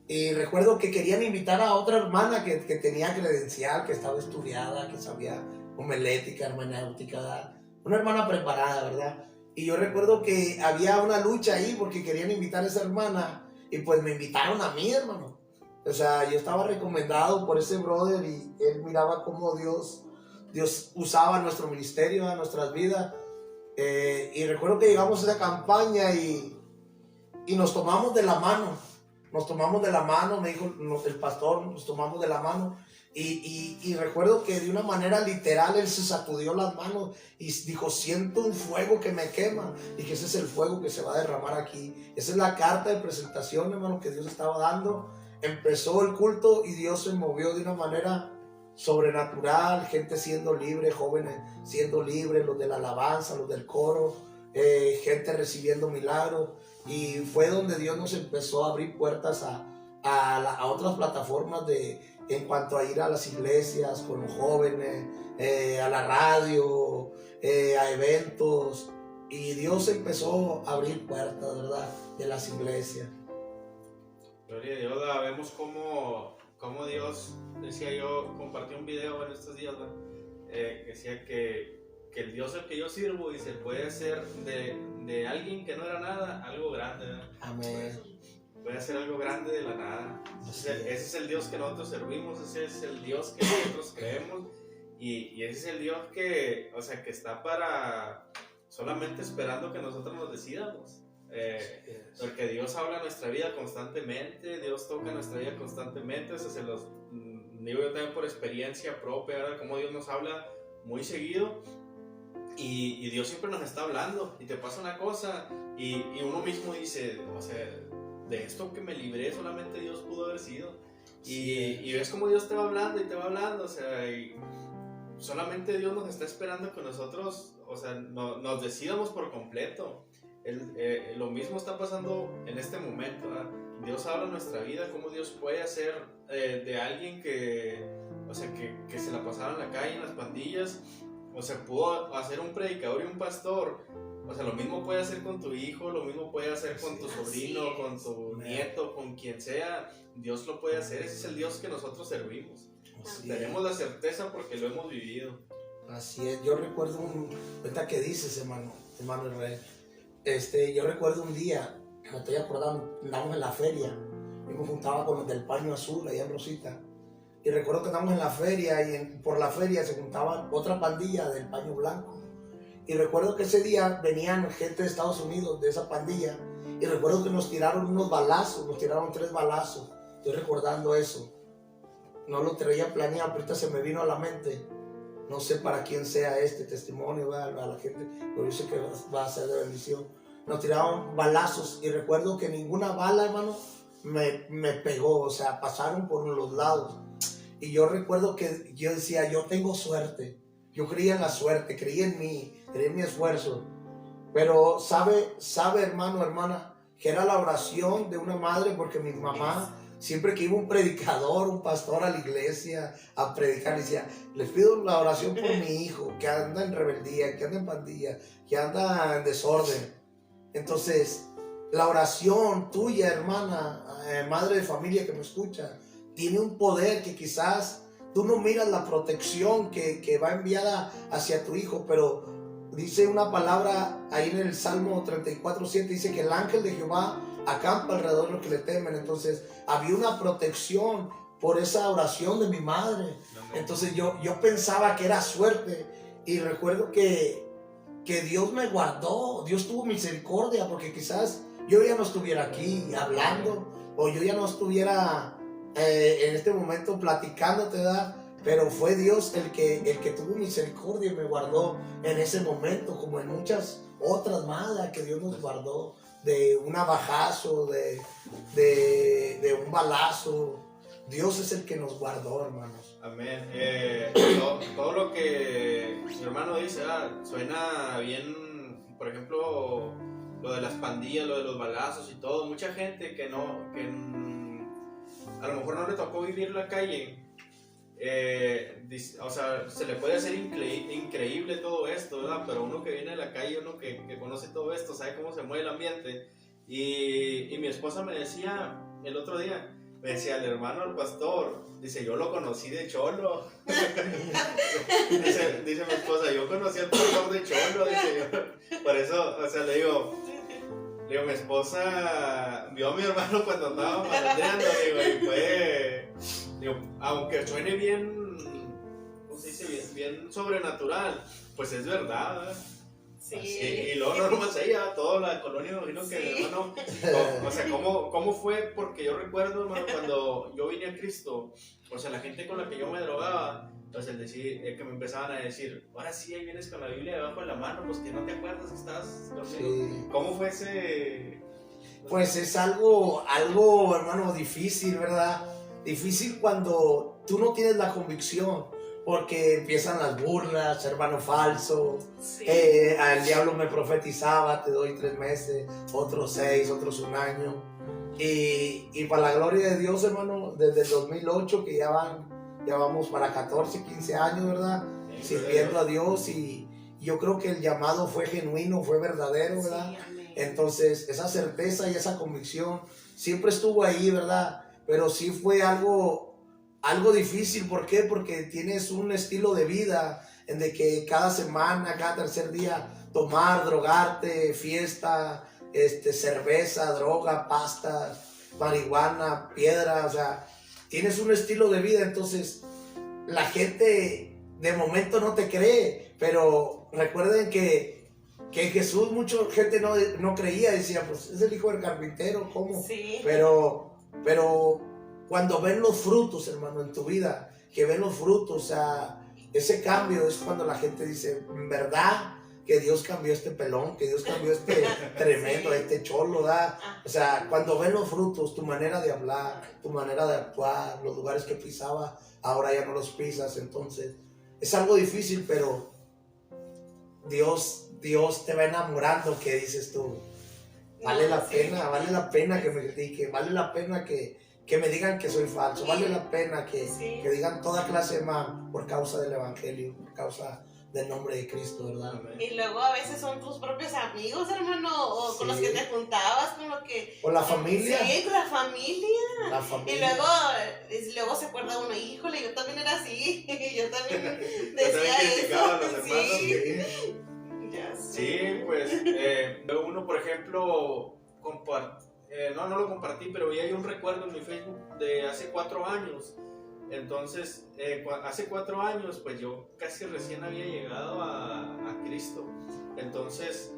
y recuerdo que querían invitar a otra hermana que tenía credencial, que estaba estudiada, que sabía homilética, hermenéutica, ¿verdad? Una hermana preparada, ¿verdad? Y yo recuerdo que había una lucha ahí porque querían invitar a esa hermana y pues me invitaron a mí, hermano. O sea, yo estaba recomendado por ese brother y él miraba cómo Dios usaba nuestro ministerio, a nuestras vidas. Y recuerdo que llegamos a esa campaña y nos tomamos de la mano. Me dijo el pastor, nos tomamos de la mano. Y recuerdo que de una manera literal él se sacudió las manos y dijo, siento un fuego que me quema. Y que ese es el fuego que se va a derramar aquí. Esa es la carta de presentación, hermano, que Dios estaba dando. Empezó el culto y Dios se movió de una manera sobrenatural, gente siendo libre, jóvenes siendo libres, los de la alabanza, los del coro, gente recibiendo milagros. Y fue donde Dios nos empezó a abrir puertas a otras plataformas en cuanto a ir a las iglesias con los jóvenes, a la radio, a eventos. Y Dios empezó a abrir puertas, ¿verdad?, de las iglesias. Gloria a Dios, vemos cómo Dios, decía yo, compartí un video en estos días, ¿no? Decía que el Dios al que yo sirvo, dice, puede hacer de alguien que no era nada, algo grande, ¿no? Amén. Puede hacer algo grande de la nada. Ese es el Dios que nosotros servimos, ese es el Dios que nosotros creemos y ese es el Dios que, o sea, que está solamente esperando que nosotros nos decidamos. Porque Dios habla nuestra vida constantemente, Dios toca nuestra vida constantemente, eso se los digo yo también por experiencia propia, ¿verdad? Como Dios nos habla muy seguido y Dios siempre nos está hablando y te pasa una cosa y uno mismo dice, o sea, de esto que me libré solamente Dios pudo haber sido y ves como Dios te va hablando y te va hablando, o sea, y solamente Dios nos está esperando que nosotros, o sea, nos decidamos por completo. Lo mismo está pasando en este momento, ¿verdad? Dios habla en nuestra vida, cómo Dios puede hacer de alguien que se la pasaba en la calle, en las pandillas, o sea, pudo hacer un predicador y un pastor. O sea, lo mismo puede hacer con tu hijo, lo mismo puede hacer con tu sobrino, con tu nieto, con quien sea. Dios lo puede hacer, ese es el Dios que nosotros servimos. Tenemos la certeza porque lo hemos vivido. Así es, yo recuerdo ahorita que dices, hermano Israel. Yo recuerdo un día, me estoy acordando, andamos en la feria, yo me juntaba con los del paño azul allá en Rosita, y recuerdo que estábamos en la feria y por la feria se juntaba otra pandilla del paño blanco, y recuerdo que ese día venían gente de Estados Unidos de esa pandilla, y recuerdo que nos tiraron unos balazos, nos tiraron 3 balazos, estoy recordando eso, no lo traía planeado, ahorita se me vino a la mente. No sé para quién sea este testimonio, a la gente, pero yo sé que va a ser de bendición. nos tiraban balazos y recuerdo que ninguna bala, hermano, me pegó, o sea, pasaron por los lados. Y yo recuerdo que yo decía, yo tengo suerte. Yo creía en la suerte, creía en mí, creía en mi esfuerzo. Pero sabe hermano, hermana, que era la oración de una madre, porque mi mamá, siempre que iba un predicador, un pastor a la iglesia a predicar, decía, les pido la oración por mi hijo, que anda en rebeldía, que anda en pandilla, que anda en desorden. Entonces, la oración tuya, hermana, madre de familia que me escucha, tiene un poder que quizás tú no miras la protección que va enviada hacia tu hijo, pero dice una palabra ahí en el Salmo 34:7, dice que el ángel de Jehová acampa alrededor de los que le temen. Entonces había una protección por esa oración de mi madre. Entonces yo pensaba que era suerte, y recuerdo que Dios me guardó, Dios tuvo misericordia, porque quizás yo ya no estuviera aquí hablando, o yo ya no estuviera en este momento platicándote, ¿verdad? Pero fue Dios el que tuvo misericordia y me guardó en ese momento, como en muchas otras más que Dios nos guardó, de un abajazo, de un balazo. Dios es el que nos guardó, hermanos. Amén. Todo lo que mi hermano dice, suena bien. Por ejemplo, lo de las pandillas, lo de los balazos y todo. Mucha gente que a lo mejor no le tocó vivir la calle, o sea, se le puede hacer increíble todo esto, ¿verdad? Pero uno que viene de la calle, uno que conoce todo esto, sabe cómo se mueve el ambiente. Y mi esposa me decía el otro día, me decía, el hermano, el pastor, dice, yo lo conocí de cholo. dice mi esposa, yo conocí al pastor de cholo, dice yo. Por eso, o sea, le digo, mi esposa vio a mi hermano cuando andaba malandreando, y fue, aunque suene bien, ¿cómo se dice? Bien sobrenatural, pues es verdad, ¿verdad? Sí. Y luego no nomás ella, toda la colonia, imagino que, hermano, o sea, ¿cómo fue? Porque yo recuerdo, hermano, cuando yo vine a Cristo, o sea, la gente con la que yo me drogaba, entonces que me empezaban a decir, ahora sí, ahí vienes con la Biblia debajo de la mano, pues que no te acuerdas que estabas conmigo. Sí. ¿Cómo fue ese? Pues es algo, hermano, difícil, ¿verdad? Difícil cuando tú no tienes la convicción, porque empiezan las burlas, hermano falso. Sí. Al diablo me profetizaba, te doy 3 meses, otros 6, otros 1 año. Y para la gloria de Dios, hermano, desde el 2008, que ya vamos para 14, 15 años, ¿verdad? Sí, sirviendo a Dios, y yo creo que el llamado fue genuino, fue verdadero, ¿verdad? Sí, entonces, esa certeza y esa convicción siempre estuvo ahí, ¿verdad? Pero sí fue algo difícil. ¿Por qué? Porque tienes un estilo de vida en de que cada semana, cada tercer día, tomar, drogarte, fiesta, cerveza, droga, pastas, marihuana, piedra, o sea, tienes un estilo de vida. Entonces la gente de momento no te cree, pero recuerden que Jesús, mucha gente no creía, decía, pues es el hijo del carpintero, ¿cómo? Sí. Pero cuando ven los frutos, hermano, en tu vida, que ven los frutos, o sea, ese cambio es cuando la gente dice, en verdad que Dios cambió este pelón, que Dios cambió este tremendo, este cholo, ¿verdad? O sea, cuando ven los frutos, tu manera de hablar, tu manera de actuar, los lugares que pisaba, ahora ya no los pisas. Entonces, es algo difícil, pero Dios te va enamorando, que dices tú, vale la pena que me critique, vale la pena que me digan que soy falso, vale la pena que digan toda clase de mal por causa del evangelio, por causa del nombre de Cristo, ¿verdad? Y luego a veces son tus propios amigos, hermano, o con los que te juntabas, con lo que... O la familia. Sí, con la familia. Y luego se acuerda uno, híjole, yo también era así, yo también decía eso. A los hermanos. Sí, pues, uno, por ejemplo, no lo compartí, pero ya hay un recuerdo en mi Facebook de hace 4 años. Entonces, hace 4 años, pues yo casi recién había llegado a Cristo. Entonces,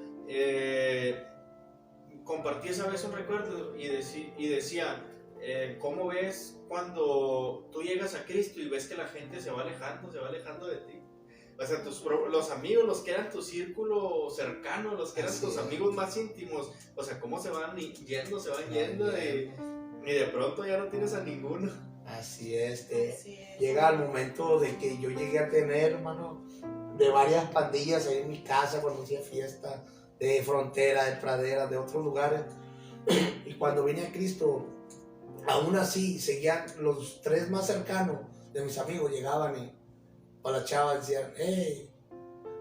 compartí esa vez un recuerdo y decía, ¿cómo ves cuando tú llegas a Cristo y ves que la gente se va alejando de ti? O sea, los amigos, los que eran tu círculo cercano, los que eran tus amigos más íntimos, o sea, cómo se van yendo, y de pronto ya no tienes a ninguno. Así es. Llega el momento de que yo llegué a tener, hermano, de varias pandillas ahí en mi casa cuando hacía fiesta, de frontera, de pradera, de otros lugares. Y cuando vine a Cristo, aún así, seguían los 3 más cercanos de mis amigos, llegaban y o las chavas decían, hey,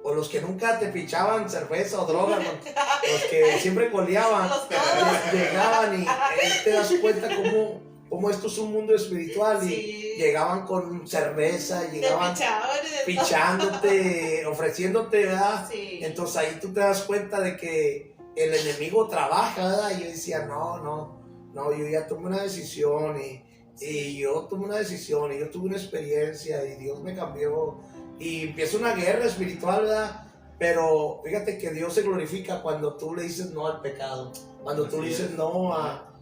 o los que nunca te pichaban cerveza o droga, los que siempre coleaban, llegaban y te das cuenta cómo esto es un mundo espiritual y llegaban con cerveza, llegaban pichándote, ofreciéndote, ¿verdad? Sí. Entonces ahí tú te das cuenta de que el enemigo trabaja, ¿verdad? Y yo decía, no, yo ya tomé una decisión y yo tomé una decisión y yo tuve una experiencia y Dios me cambió y empieza una guerra espiritual, ¿verdad? Pero fíjate que Dios se glorifica cuando tú le dices no al pecado, cuando tú le dices no a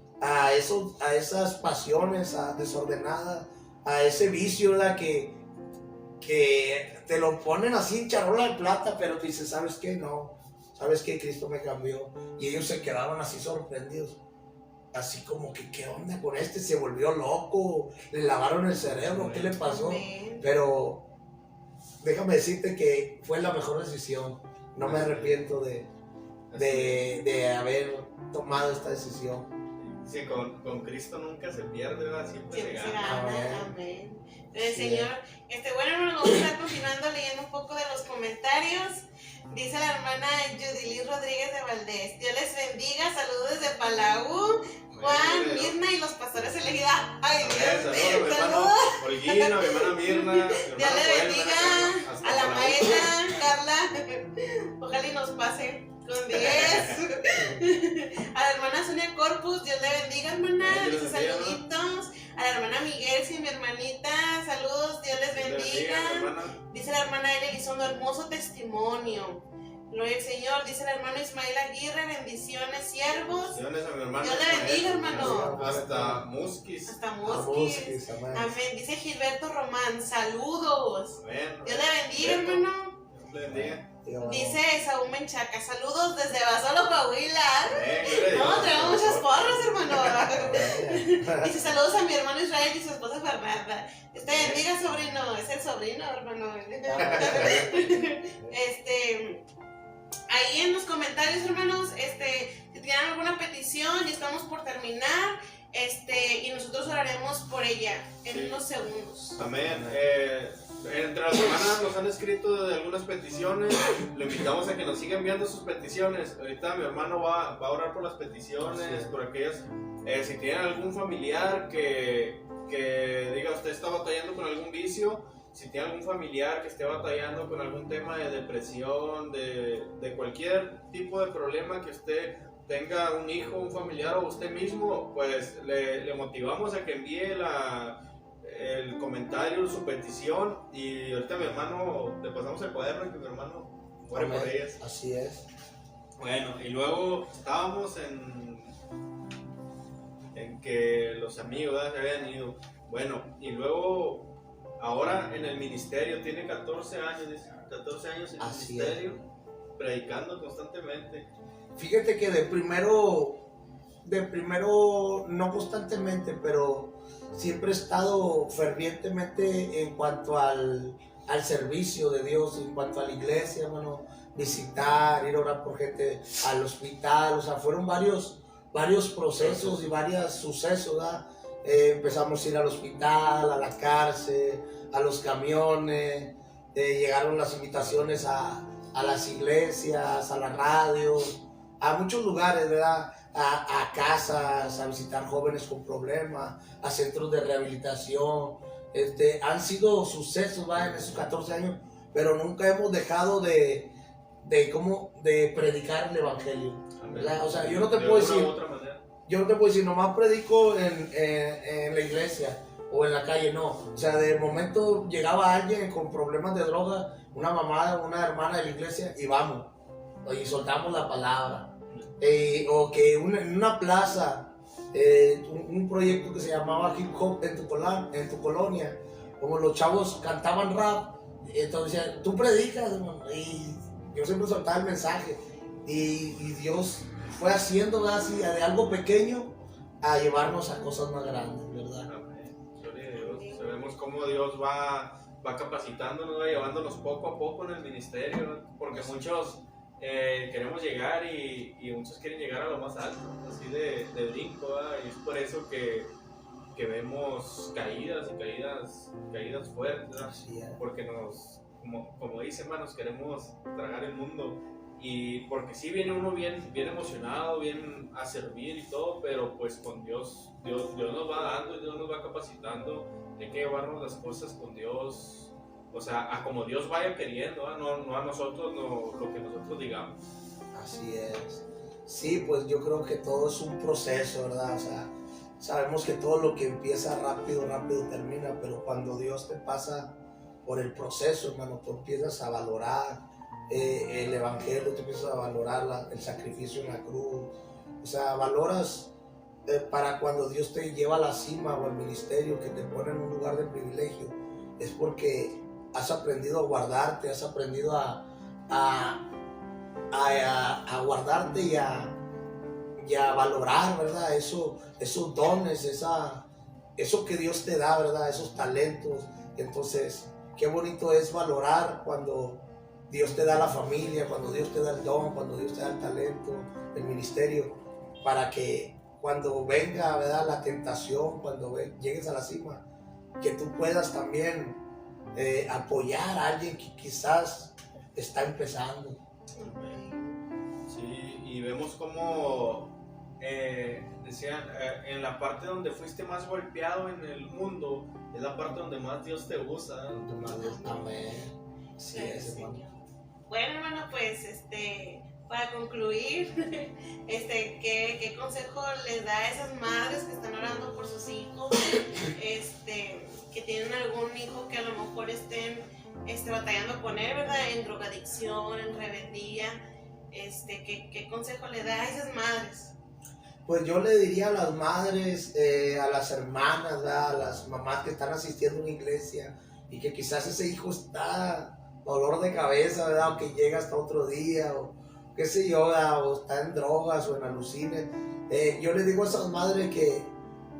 esas pasiones desordenadas, a ese vicio, ¿verdad? Que te lo ponen así en charola de plata, pero tú dices, ¿sabes qué? No, ¿sabes qué? Cristo me cambió. Y ellos se quedaban así sorprendidos. Así como que, ¿qué onda con este? Se volvió loco, le lavaron el cerebro, ¿qué le pasó? Pero déjame decirte que fue la mejor decisión. No me arrepiento de haber tomado esta decisión. Sí, con Cristo nunca se pierde, ¿verdad? Siempre se gana. Amén. Señor, bueno, hermano, vamos a estar continuando leyendo un poco de los comentarios. Dice la hermana Yudilis Rodríguez de Valdés, Dios les bendiga, saludos desde Palau, Juan, Mirna y los pastores elegidos. Ay, Dios, saludos. Olguino, mi hermana Mirna. Dios le bendiga a la maestra Carla, ojalá y nos pase con 10. A la hermana Sonia Corpus, Dios le bendiga, hermana, dice saluditos. A la hermana Miguel, sí, mi hermanita, saludos, Dios les bendiga. Dice la hermana Elizondo, hermoso testimonio. Gloria al Señor. Dice el hermano Ismael Aguirre, bendiciones, siervos. Bendiciones a mi hermano. Dios le bendiga, hermano. Hasta Musquis. Amén. Dice Gilberto Román, saludos. Amén. Dios le bendiga, hermano. Dios le bendiga. Dice Saúl Menchaca, saludos desde Basolo, Coahuila. No, tenemos muchas porras, hermano. Dice saludos a mi hermano Israel y su esposa Fernanda. Dios te bendiga, sobrino. Es el sobrino, hermano. Ahí en los comentarios, hermanos, si tienen alguna petición, ya estamos por terminar. Y nosotros oraremos por ella en unos segundos. Amén. Entre las semanas nos han escrito de algunas peticiones. Le invitamos a que nos siga enviando sus peticiones. Ahorita mi hermano va a orar por las peticiones, por aquellas. Si tienen algún familiar que diga usted está batallando con algún vicio, si tiene algún familiar que esté batallando con algún tema de depresión, de cualquier tipo de problema que usted tenga, un hijo, un familiar o usted mismo, pues le motivamos a que envíe el comentario, su petición, y ahorita a mi hermano le pasamos el cuaderno y que mi hermano muere por ellas. Así es. Bueno, y luego estábamos en que los amigos se habían ido. Bueno, y luego ahora en el ministerio, tiene 14 años en el ministerio, predicando constantemente. Fíjate que de primero no constantemente, pero siempre he estado fervientemente en cuanto al servicio de Dios, en cuanto a la iglesia, hermano, visitar, ir a orar por gente al hospital, o sea, fueron varios procesos y varios sucesos, ¿verdad? Empezamos a ir al hospital, a la cárcel, a los camiones, llegaron las invitaciones a las iglesias, a la radio, a muchos lugares, ¿verdad? A casas, a visitar jóvenes con problemas, a centros de rehabilitación. Han sido sucesos, ¿verdad? En esos 14 años, pero nunca hemos dejado de predicar el evangelio, ¿verdad? O sea, yo no te puedo decir, nomás predico en la iglesia o en la calle, no. O sea, de momento llegaba alguien con problemas de droga, una mamá, una hermana de la iglesia, y vamos, y soltamos la palabra. O que en una plaza, un proyecto que se llamaba Hip Hop en tu colonia, como los chavos cantaban rap, Entonces, tú predicas, hermano, y yo siempre soltaba el mensaje. Y Dios fue haciendo, ¿verdad? Así, de algo pequeño a llevarnos a cosas más grandes, ¿verdad? Amén. Gloria a Dios. Sabemos cómo Dios va capacitándonos, va llevándonos poco a poco en el ministerio, ¿no? Porque muchos queremos llegar y muchos quieren llegar a lo más alto, así de brinco, ¿verdad? Y es por eso que vemos caídas fuertes, ¿verdad? Porque como dice, hermanos, queremos tragar el mundo. Y porque sí viene uno bien emocionado, bien a servir y todo, pero pues con Dios nos va dando y Dios nos va capacitando. Hay que llevarnos las cosas con Dios, o sea, a como Dios vaya queriendo, ¿eh? No a nosotros, no lo que nosotros digamos. Así es. Sí, pues yo creo que todo es un proceso, ¿verdad? O sea, sabemos que todo lo que empieza rápido termina, pero cuando Dios te pasa por el proceso, hermano, tú empiezas a valorar el evangelio, tú empiezas a valorar el sacrificio en la cruz, o sea, valoras para cuando Dios te lleva a la cima o al ministerio, que te pone en un lugar de privilegio, es porque has aprendido a guardarte, has aprendido a guardarte y a valorar, ¿verdad? Esos dones, eso que Dios te da, ¿verdad? Esos talentos. Entonces, qué bonito es valorar cuando Dios te da la familia, cuando Dios te da el don, cuando Dios te da el talento, el ministerio, para que cuando venga, ¿verdad?, la tentación, cuando llegues a la cima, que tú puedas también apoyar a alguien que quizás está empezando. Sí, y vemos como decían, en la parte donde fuiste más golpeado en el mundo, es la parte donde más Dios te usa. Amén. Así es, hermano. Bueno, hermano, pues para concluir, ¿qué consejo les da a esas madres que están orando por sus hijos, que tienen algún hijo que a lo mejor estén batallando con él, ¿verdad? En drogadicción, en rebeldía, ¿qué consejo le da a esas madres? Pues yo le diría a las madres, a las hermanas, ¿verdad?, a las mamás que están asistiendo a una iglesia y que quizás ese hijo está dolor de cabeza, ¿verdad?, o que llega hasta otro día, o qué sé yo, ¿verdad?, o está en drogas o en alucines. Yo le digo a esas madres que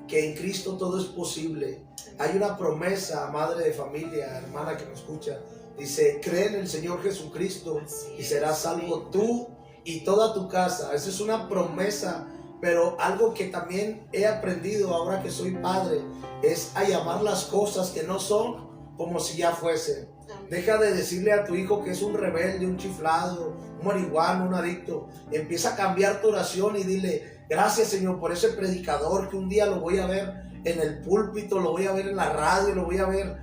en Cristo todo es posible. Hay una promesa, madre de familia, hermana que me escucha, dice, cree en el Señor Jesucristo y serás salvo tú y toda tu casa. Esa es una promesa, pero algo que también he aprendido ahora que soy padre es a llamar las cosas que no son como si ya fuesen. Deja de decirle a tu hijo que es un rebelde, un chiflado, un marihuano, un adicto. Empieza a cambiar tu oración y dile, gracias, Señor, por ese predicador que un día lo voy a ver en el púlpito, lo voy a ver en la radio, lo voy a ver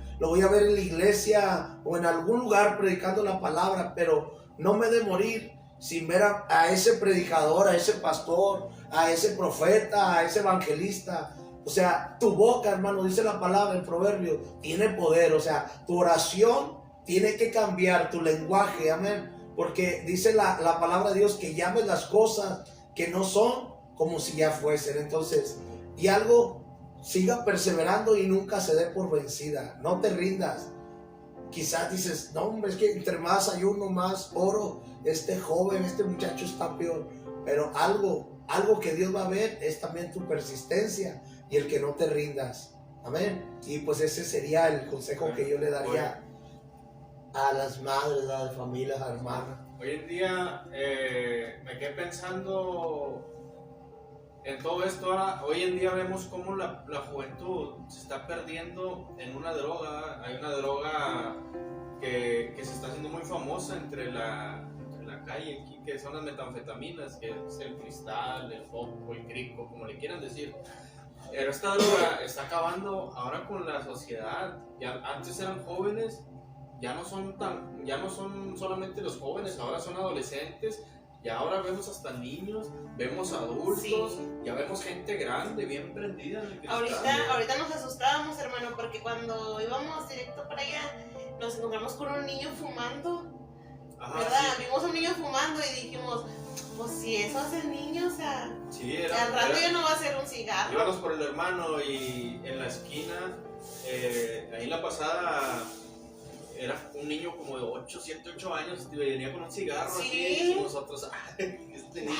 en la iglesia o en algún lugar predicando la palabra, pero no me de morir sin ver a ese predicador, a ese pastor, a ese profeta, a ese evangelista. O sea, tu boca, hermano, dice la palabra, el proverbio, tiene poder. O sea, tu oración tiene que cambiar, tu lenguaje, amén. Porque dice la palabra de Dios que llames las cosas que no son como si ya fuesen. Entonces, y algo, siga perseverando y nunca se dé por vencida. No te rindas. Quizás dices, no, hombre, es que entre más ayuno, más oro, este joven, este muchacho está peor. Pero algo que Dios va a ver es también tu persistencia y el que no te rindas. Amén. Y pues ese sería el consejo que yo le daría a las madres, a las familias, a las hermanas. Hoy en día me quedé pensando en todo esto. Hoy en día vemos cómo la juventud se está perdiendo en una droga. Hay una droga que se está haciendo muy famosa entre la calle aquí, que son las metanfetaminas, que es el cristal, el foco, el crico, como le quieran decir. Pero esta droga está acabando ahora con la sociedad. Ya antes eran jóvenes, ya no son solamente los jóvenes, ahora son adolescentes, y ahora vemos hasta niños, vemos adultos, sí. Ya vemos gente grande, bien prendida en el cristal. Ahorita nos asustábamos, hermano, porque cuando íbamos directo para allá, nos encontramos con un niño fumando. Ajá, ¿verdad? Sí. Vimos a un niño fumando y dijimos, pues si eso hace el niño, o sea, sí, al rato ya no va a ser un cigarro. Íbamos por el hermano y en la esquina, ahí en la pasada, era un niño como de 8, 7, 8 años, y venía con un cigarro Sí. así, y nosotros, este niño.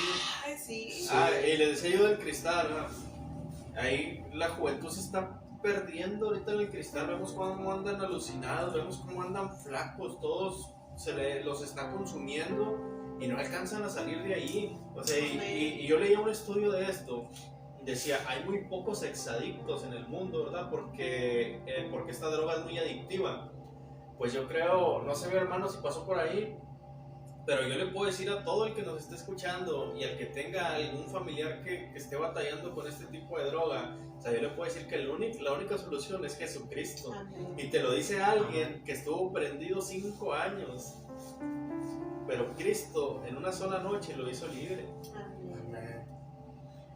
Ay, sí. Y le decía yo del cristal, ¿no? Ahí la juventud se está perdiendo ahorita en el cristal, vemos cómo andan alucinados, vemos cómo andan flacos, todos los está consumiendo y no alcanzan a salir de ahí. O sea, y yo leía un estudio de esto, decía, hay muy pocos exadictos en el mundo, ¿verdad? Porque esta droga es muy adictiva. Pues yo creo, no sé mi hermano si pasó por ahí, pero yo le puedo decir a todo el que nos esté escuchando y al que tenga algún familiar que esté batallando con este tipo de droga, o sea, yo le puedo decir que la única solución es Jesucristo. Amén. Y te lo dice alguien que estuvo prendido 5 años, pero Cristo en una sola noche lo hizo libre. Amén.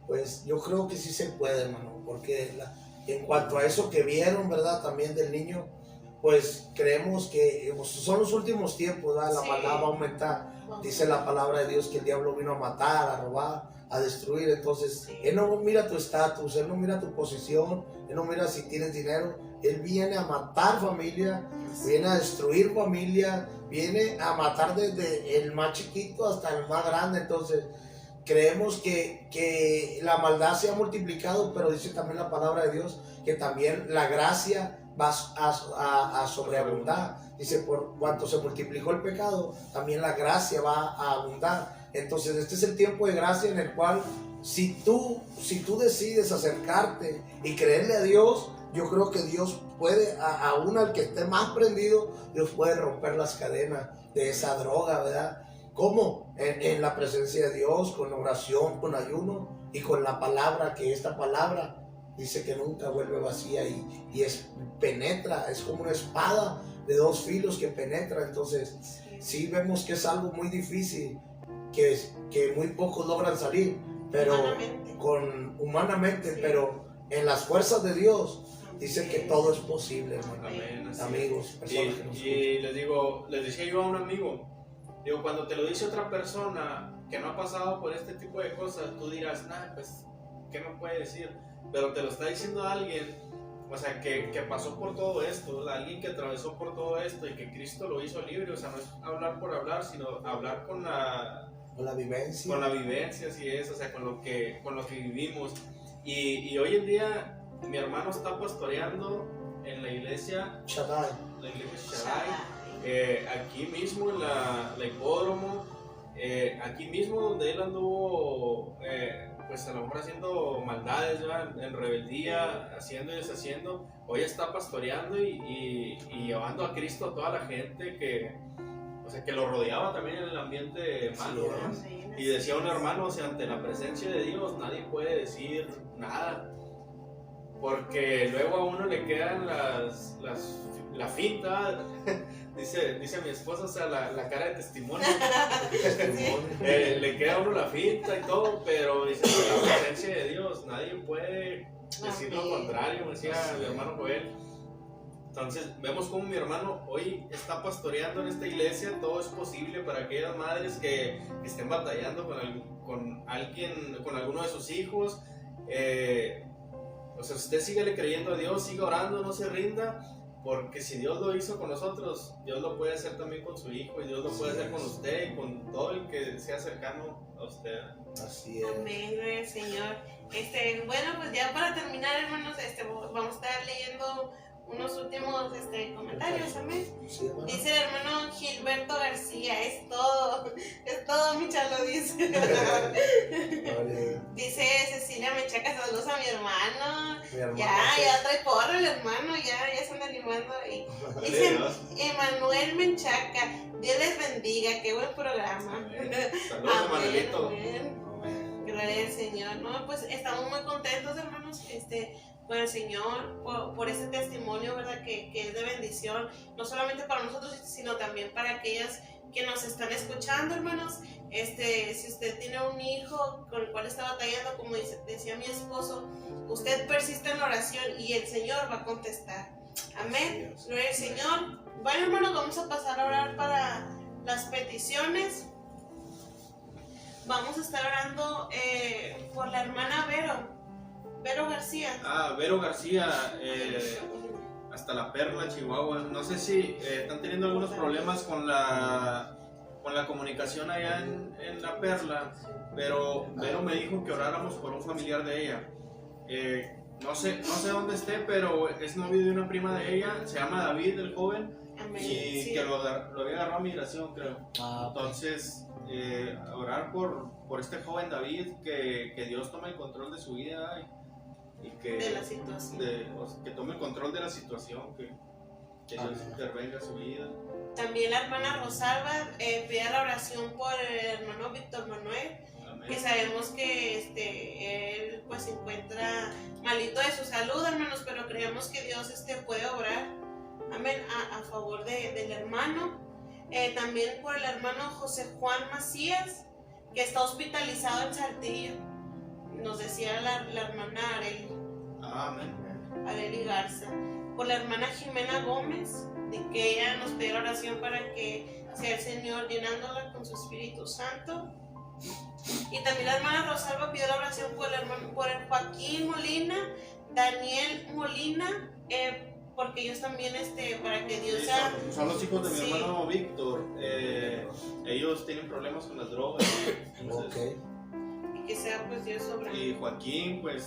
Pues yo creo que sí se puede, hermano, porque en cuanto a eso que vieron, ¿verdad? También del niño, pues creemos que son los últimos tiempos, ¿verdad? La Sí. maldad va a aumentar. Dice la palabra de Dios que el diablo vino a matar, a robar, a destruir. Entonces, Sí. Él no mira tu estatus, Él no mira tu posición, Él no mira si tienes dinero. Él viene a matar familia, viene a destruir familia, viene a matar desde el más chiquito hasta el más grande. Entonces, creemos que la maldad se ha multiplicado, pero dice también la palabra de Dios que también la gracia va a sobreabundar. Dice, por cuanto se multiplicó el pecado, también la gracia va a abundar. Entonces, este es el tiempo de gracia en el cual, si tú decides acercarte y creerle a Dios, yo creo que Dios puede, aún al que esté más prendido, Dios puede romper las cadenas de esa droga, ¿verdad? ¿Cómo? En la presencia de Dios, con oración, con ayuno y con la palabra, que esta palabra dice que nunca vuelve vacía y penetra, es como una espada de 2 filos que penetra. Entonces, sí vemos que es algo muy difícil, que muy pocos logran salir, pero humanamente, Sí. pero en las fuerzas de Dios dice que todo es posible, hermano. Amén, así Amigos, es. personas que nos Y les decía yo a un amigo, digo, cuando te lo dice otra persona que no ha pasado por este tipo de cosas, tú dirás, nah, pues, ¿qué me puede decir? Pero te lo está diciendo alguien, o sea, que pasó por todo esto, ¿verdad? Alguien que atravesó por todo esto y que Cristo lo hizo libre. O sea, no es hablar por hablar, sino hablar con la vivencia. Con la vivencia, así es, o sea, con lo que vivimos. Y hoy en día mi hermano está pastoreando en la iglesia Shaddai. Shaddai, aquí mismo en la hipódromo, aquí mismo donde él anduvo, pues a lo mejor haciendo maldades, ¿verdad? En rebeldía, haciendo y deshaciendo. Hoy está pastoreando y llevando a Cristo a toda la gente que lo rodeaba también en el ambiente malo, ¿no? Y decía un hermano, o sea, ante la presencia de Dios nadie puede decir nada, porque luego a uno le quedan la finta, dice mi esposa, o sea, la cara de testimonio, le queda a uno la finta y todo, pero dice, ante la presencia de Dios nadie puede decir lo contrario, decía mi hermano Joel. Entonces vemos cómo mi hermano hoy está pastoreando en esta iglesia. Todo es posible para aquellas madres que estén batallando con alguno de sus hijos. O sea, usted sígale creyendo a Dios, siga orando, no se rinda, porque si Dios lo hizo con nosotros, Dios lo puede hacer también con su hijo, y Dios lo puede hacer con usted y con todo el que sea cercano a usted. Así es. Amén, gloria al Señor. Bueno, pues ya para terminar, hermanos, vamos a estar leyendo unos últimos comentarios, amén. Sí, hermano. Dice el hermano Gilberto García, es todo, mi chalo, dice. Vale. Dice Cecilia Menchaca, saludos a mi hermano. Mi hermano, Ya trae porra el hermano, ya se anda animando ahí. Dice Emanuel Menchaca, Dios les bendiga, qué buen programa. Saludos, Manuelito. Amén. Gloria al Señor, ¿no? Pues estamos muy contentos, hermanos, con el Señor, por este testimonio, ¿verdad? Que es de bendición, no solamente para nosotros, sino también para aquellas que nos están escuchando, hermanos. Si usted tiene un hijo con el cual está batallando, como decía mi esposo, usted persiste en la oración y el Señor va a contestar. Amén. Gloria al Señor. Bueno, hermanos, vamos a pasar a orar para las peticiones. Vamos a estar orando por la hermana Vero García. Vero García, hasta La Perla, Chihuahua. No sé si están teniendo algunos problemas con la comunicación allá en La Perla, pero Vero me dijo que oráramos por un familiar de ella. No sé dónde esté, pero es novio de una prima de ella, se llama David, el joven. Amén. Y Sí. que lo había agarrado a migración, creo. Ok. Entonces, orar por este joven David, que Dios tome el control de su vida y que, De la situación. que tome el control de la situación, que Dios Amén. intervenga en su vida. También la hermana Rosalba pide la oración por el hermano Víctor Manuel, Amén. que sabemos que él pues se encuentra malito de su salud, hermanos, pero creemos que Dios puede obrar, amén, a favor del hermano. También por el hermano José Juan Macías, que está hospitalizado en Saltillo, nos decía la hermana Areli Garza. Por la hermana Jimena Gómez, de que ella nos pide oración para que sea el Señor llenándola con su Espíritu Santo. Y también la hermana Rosalba pidió la oración por el Joaquín Molina, Daniel Molina, porque ellos también, para que Dios Sí, sea... son los hijos de mi Sí. hermano Víctor. Ellos tienen problemas con las drogas. Entonces, Y que sea pues Dios obrando. y Joaquín, pues,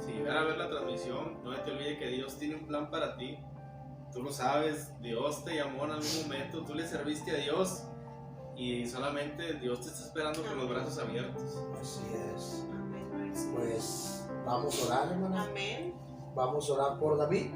si llegara a ver la transmisión, no te olvides que Dios tiene un plan para ti. Tú lo sabes, Dios te llamó en algún momento, tú le serviste a Dios y solamente Dios te está esperando con los brazos abiertos. Así es. Amén. Pues vamos a orar, hermana. Amén. Vamos a orar por David.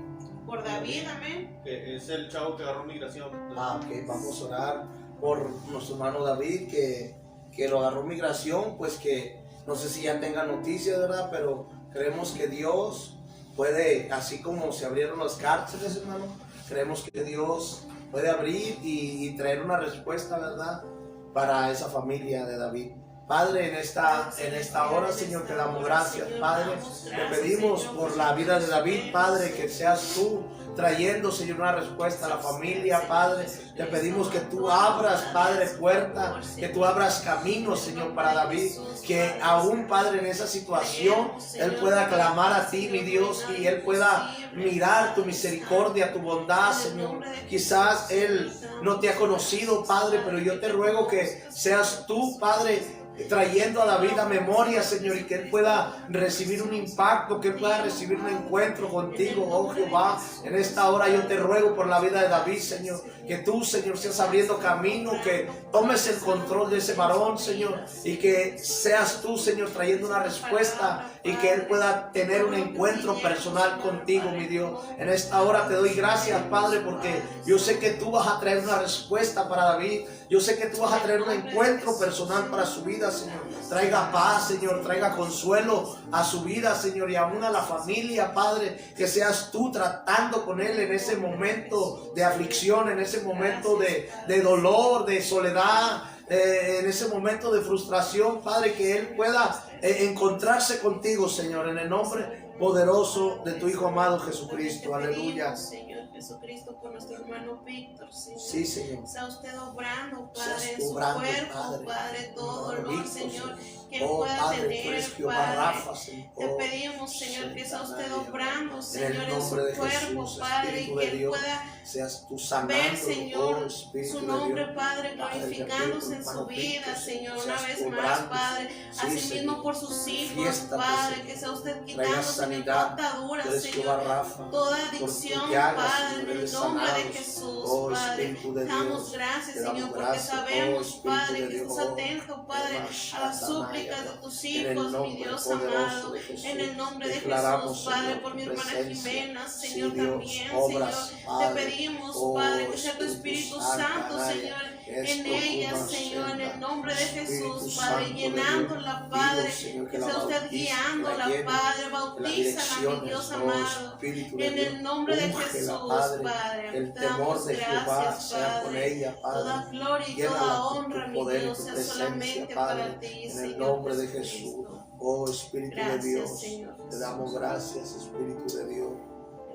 Por David, amén. Que es el chavo que agarró migración. Ok, vamos a orar por nuestro hermano David que lo agarró migración, pues que no sé si ya tenga noticias, ¿verdad? Pero creemos que Dios puede, así como se abrieron las cárceles, hermano, creemos que Dios puede abrir y traer una respuesta, ¿verdad? Para esa familia de David. Padre, en esta hora, Señor, te damos gracias, Padre. Te pedimos por la vida de David, Padre, que seas tú trayendo, Señor, una respuesta a la familia, Padre. Te pedimos que tú abras, Padre, puertas, que tú abras caminos, Señor, para David. Que aún, Padre, en esa situación, él pueda clamar a ti, mi Dios, y él pueda mirar tu misericordia, tu bondad, Señor. Quizás él no te ha conocido, Padre, pero yo te ruego que seas tú, Padre, trayendo a David a memoria, Señor, y que él pueda recibir un impacto, que él pueda recibir un encuentro contigo, oh Jehová. En esta hora yo te ruego por la vida de David, Señor, que tú, Señor, seas abriendo camino, que tomes el control de ese varón, Señor, y que seas tú, Señor, trayendo una respuesta y que él pueda tener un encuentro personal contigo, mi Dios. En esta hora te doy gracias, Padre, porque yo sé que tú vas a traer una respuesta para David. Yo sé que tú vas a traer un encuentro personal para su vida, Señor. Traiga paz, Señor, traiga consuelo a su vida, Señor, y aún a la familia, Padre, que seas tú tratando con él en ese momento de aflicción, en ese momento de dolor, de soledad, en ese momento de frustración, Padre, que él pueda encontrarse contigo, Señor, en el nombre poderoso de tu Hijo amado Jesucristo. Aleluya. Señor Jesucristo, por nuestro hermano Víctor, Señor. Sí, Señor. Sea usted obrando, Seas Padre, en tú su obrando, cuerpo, Padre, todo dolor, Víctor, Señor, que él Oh, pueda Padre, tú tener, eres Jehová Padre. Rafa, Señor. Te Oh, pedimos, Señor, que sea usted Santana, obrando, Señor, en el en su nombre de cuerpo, Jesús, Padre, y Espíritu que de él Dios, pueda seas tú sanando, ver, Señor, oh, Espíritu su de nombre, Dios. Padre, Padre, glorificándose te en pido, su hermano vida, Víctor, Señor, seas una vez tú más, obrando, Padre, sí, asimismo Señor. por sus hijos, Manifiéstate, Padre, Señor. que sea usted Traiga quitando, Señor, sanidad, toda atadura, tú eres Jehová Señor, Rafa. toda Por tu adicción, llaga, Padre, Señor, en el eres nombre de sanados. Jesús, Oh, Padre. Espíritu de Damos Dios, gracias, te damos Señor, porque gracias. sabemos, Oh, Espíritu Padre, de que Dios, estás atento, Padre, a las súplicas de tus en el hijos, mi nombre Dios poderoso amado, de Jesús, en el nombre de declaramos, Jesús, Padre, Señor, por mi tu hermana presencia. Jimena, Sí, Señor, Dios, también, obras, Señor, Padre. te pedimos, Oh, Padre, que sea tu Espíritu Espíritu Santo, Santo, Anaya, Señor, en esto, ella, Kuma, Señor, en el Senda. nombre de Espíritu Jesús, Padre, Santo de llenándola, Dios, Padre, pido, Señor, que la sea usted bautice, que guiándola, la llene, Padre, que la bautízala, mi direcciones, Dios oh, amado, Espíritu de en Dios, el nombre de úngela, Jesús, Padre, Padre, el te temor damos de Jehová gracias, sea con Padre. ella, Toda Padre. gloria y Llénala toda con tu honra, mi poder y Dios, tu sea presencia, solamente Padre, para ti, en el Señor nombre de Jesucristo. Jesús. Oh, Espíritu Gracias, de Dios, Señor te damos Jesús. gracias, Espíritu de Dios.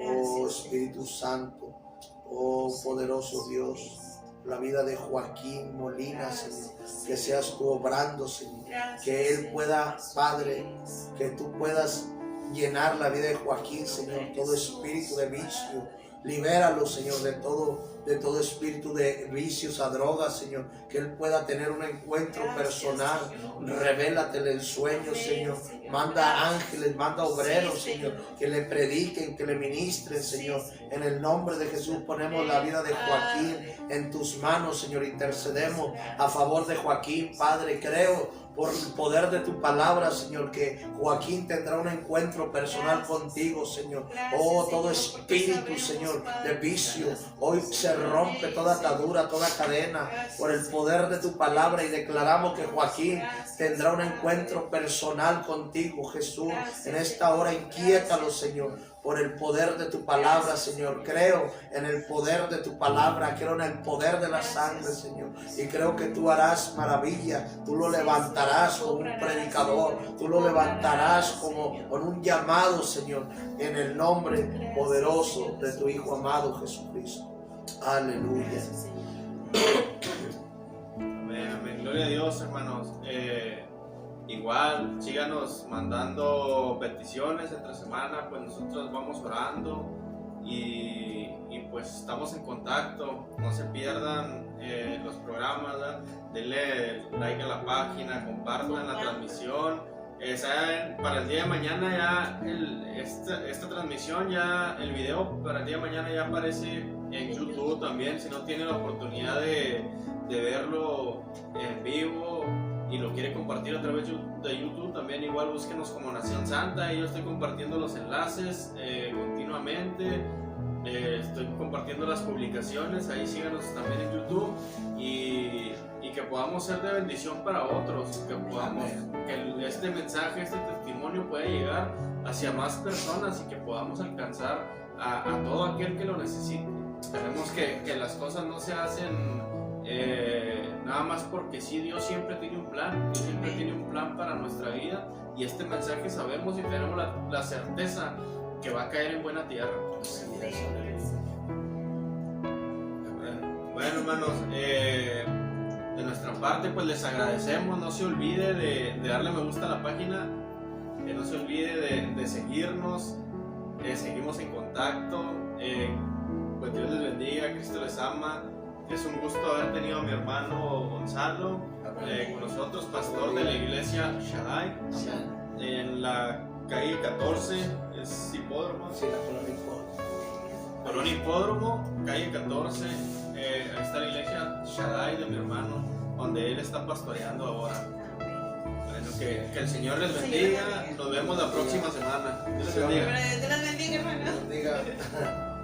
Oh, Gracias, Espíritu Santo, oh, poderoso Dios, la vida de Joaquín Molina, Señor, que seas tú obrando, Señor, Gracias, que él Señor pueda, Jesús. Padre, que tú puedas llenar la vida de Joaquín, Señor. Todo espíritu de vicio, libéralo, Señor, de todo espíritu de vicios a drogas, Señor. Que él pueda tener un encuentro personal. Revélatele el sueño, Señor. Manda ángeles, manda obreros, Señor, que le prediquen, que le ministren, Señor. En el nombre de Jesús ponemos la vida de Joaquín en tus manos, Señor. Intercedemos a favor de Joaquín, Padre. Creo por el poder de tu palabra, Señor, que Joaquín tendrá un encuentro personal contigo, Señor. Oh, todo espíritu, Señor, de vicio, hoy se rompe toda atadura, toda cadena, por el poder de tu palabra, y declaramos que Joaquín tendrá un encuentro personal contigo, Jesús. En esta hora inquiétalo, Señor, por el poder de tu palabra, Señor. Creo en el poder de tu palabra, creo en el poder de la sangre, Señor, y creo que tú harás maravilla. Tú lo levantarás como un predicador, tú lo levantarás como con un llamado, Señor, en el nombre poderoso de tu Hijo amado Jesucristo. Aleluya. Amén, amén. Gloria a Dios, hermanos. Igual, síganos mandando peticiones entre semana, pues nosotros vamos orando y pues estamos en contacto. No se pierdan los programas, ¿verdad? Denle like a la página, compartan la transmisión. ¿Saben? Para el día de mañana ya esta transmisión, ya el video para el día de mañana ya aparece en YouTube también. Si no tienen la oportunidad de verlo en vivo y lo quiere compartir a través de YouTube, también igual búsquenos como Nación Santa. Y yo estoy compartiendo los enlaces continuamente, estoy compartiendo las publicaciones, ahí síganos también en YouTube, y que podamos ser de bendición para otros, que este mensaje, este testimonio pueda llegar hacia más personas y que podamos alcanzar a todo aquel que lo necesite. Sabemos que las cosas no se hacen nada más porque sí. Dios siempre tiene un plan, Dios siempre tiene un plan para nuestra vida, y este mensaje sabemos y tenemos la certeza que va a caer en buena tierra. Bueno, hermanos, de nuestra parte pues les agradecemos. No se olvide de darle me gusta a la página, no se olvide de seguirnos, seguimos en contacto. Pues Dios les bendiga, Cristo les ama. Es un gusto haber tenido a mi hermano Gonzalo con nosotros, pastor de la iglesia Shaddai, en la calle 14, es Hipódromo. Sí, la Colonia Hipódromo. Colonia Hipódromo, calle 14, ahí está la iglesia Shaddai de mi hermano, donde él está pastoreando ahora. Bueno, que el Señor les bendiga, nos vemos la próxima semana. Dios les bendiga. Dios les bendiga, hermano. Bendiga.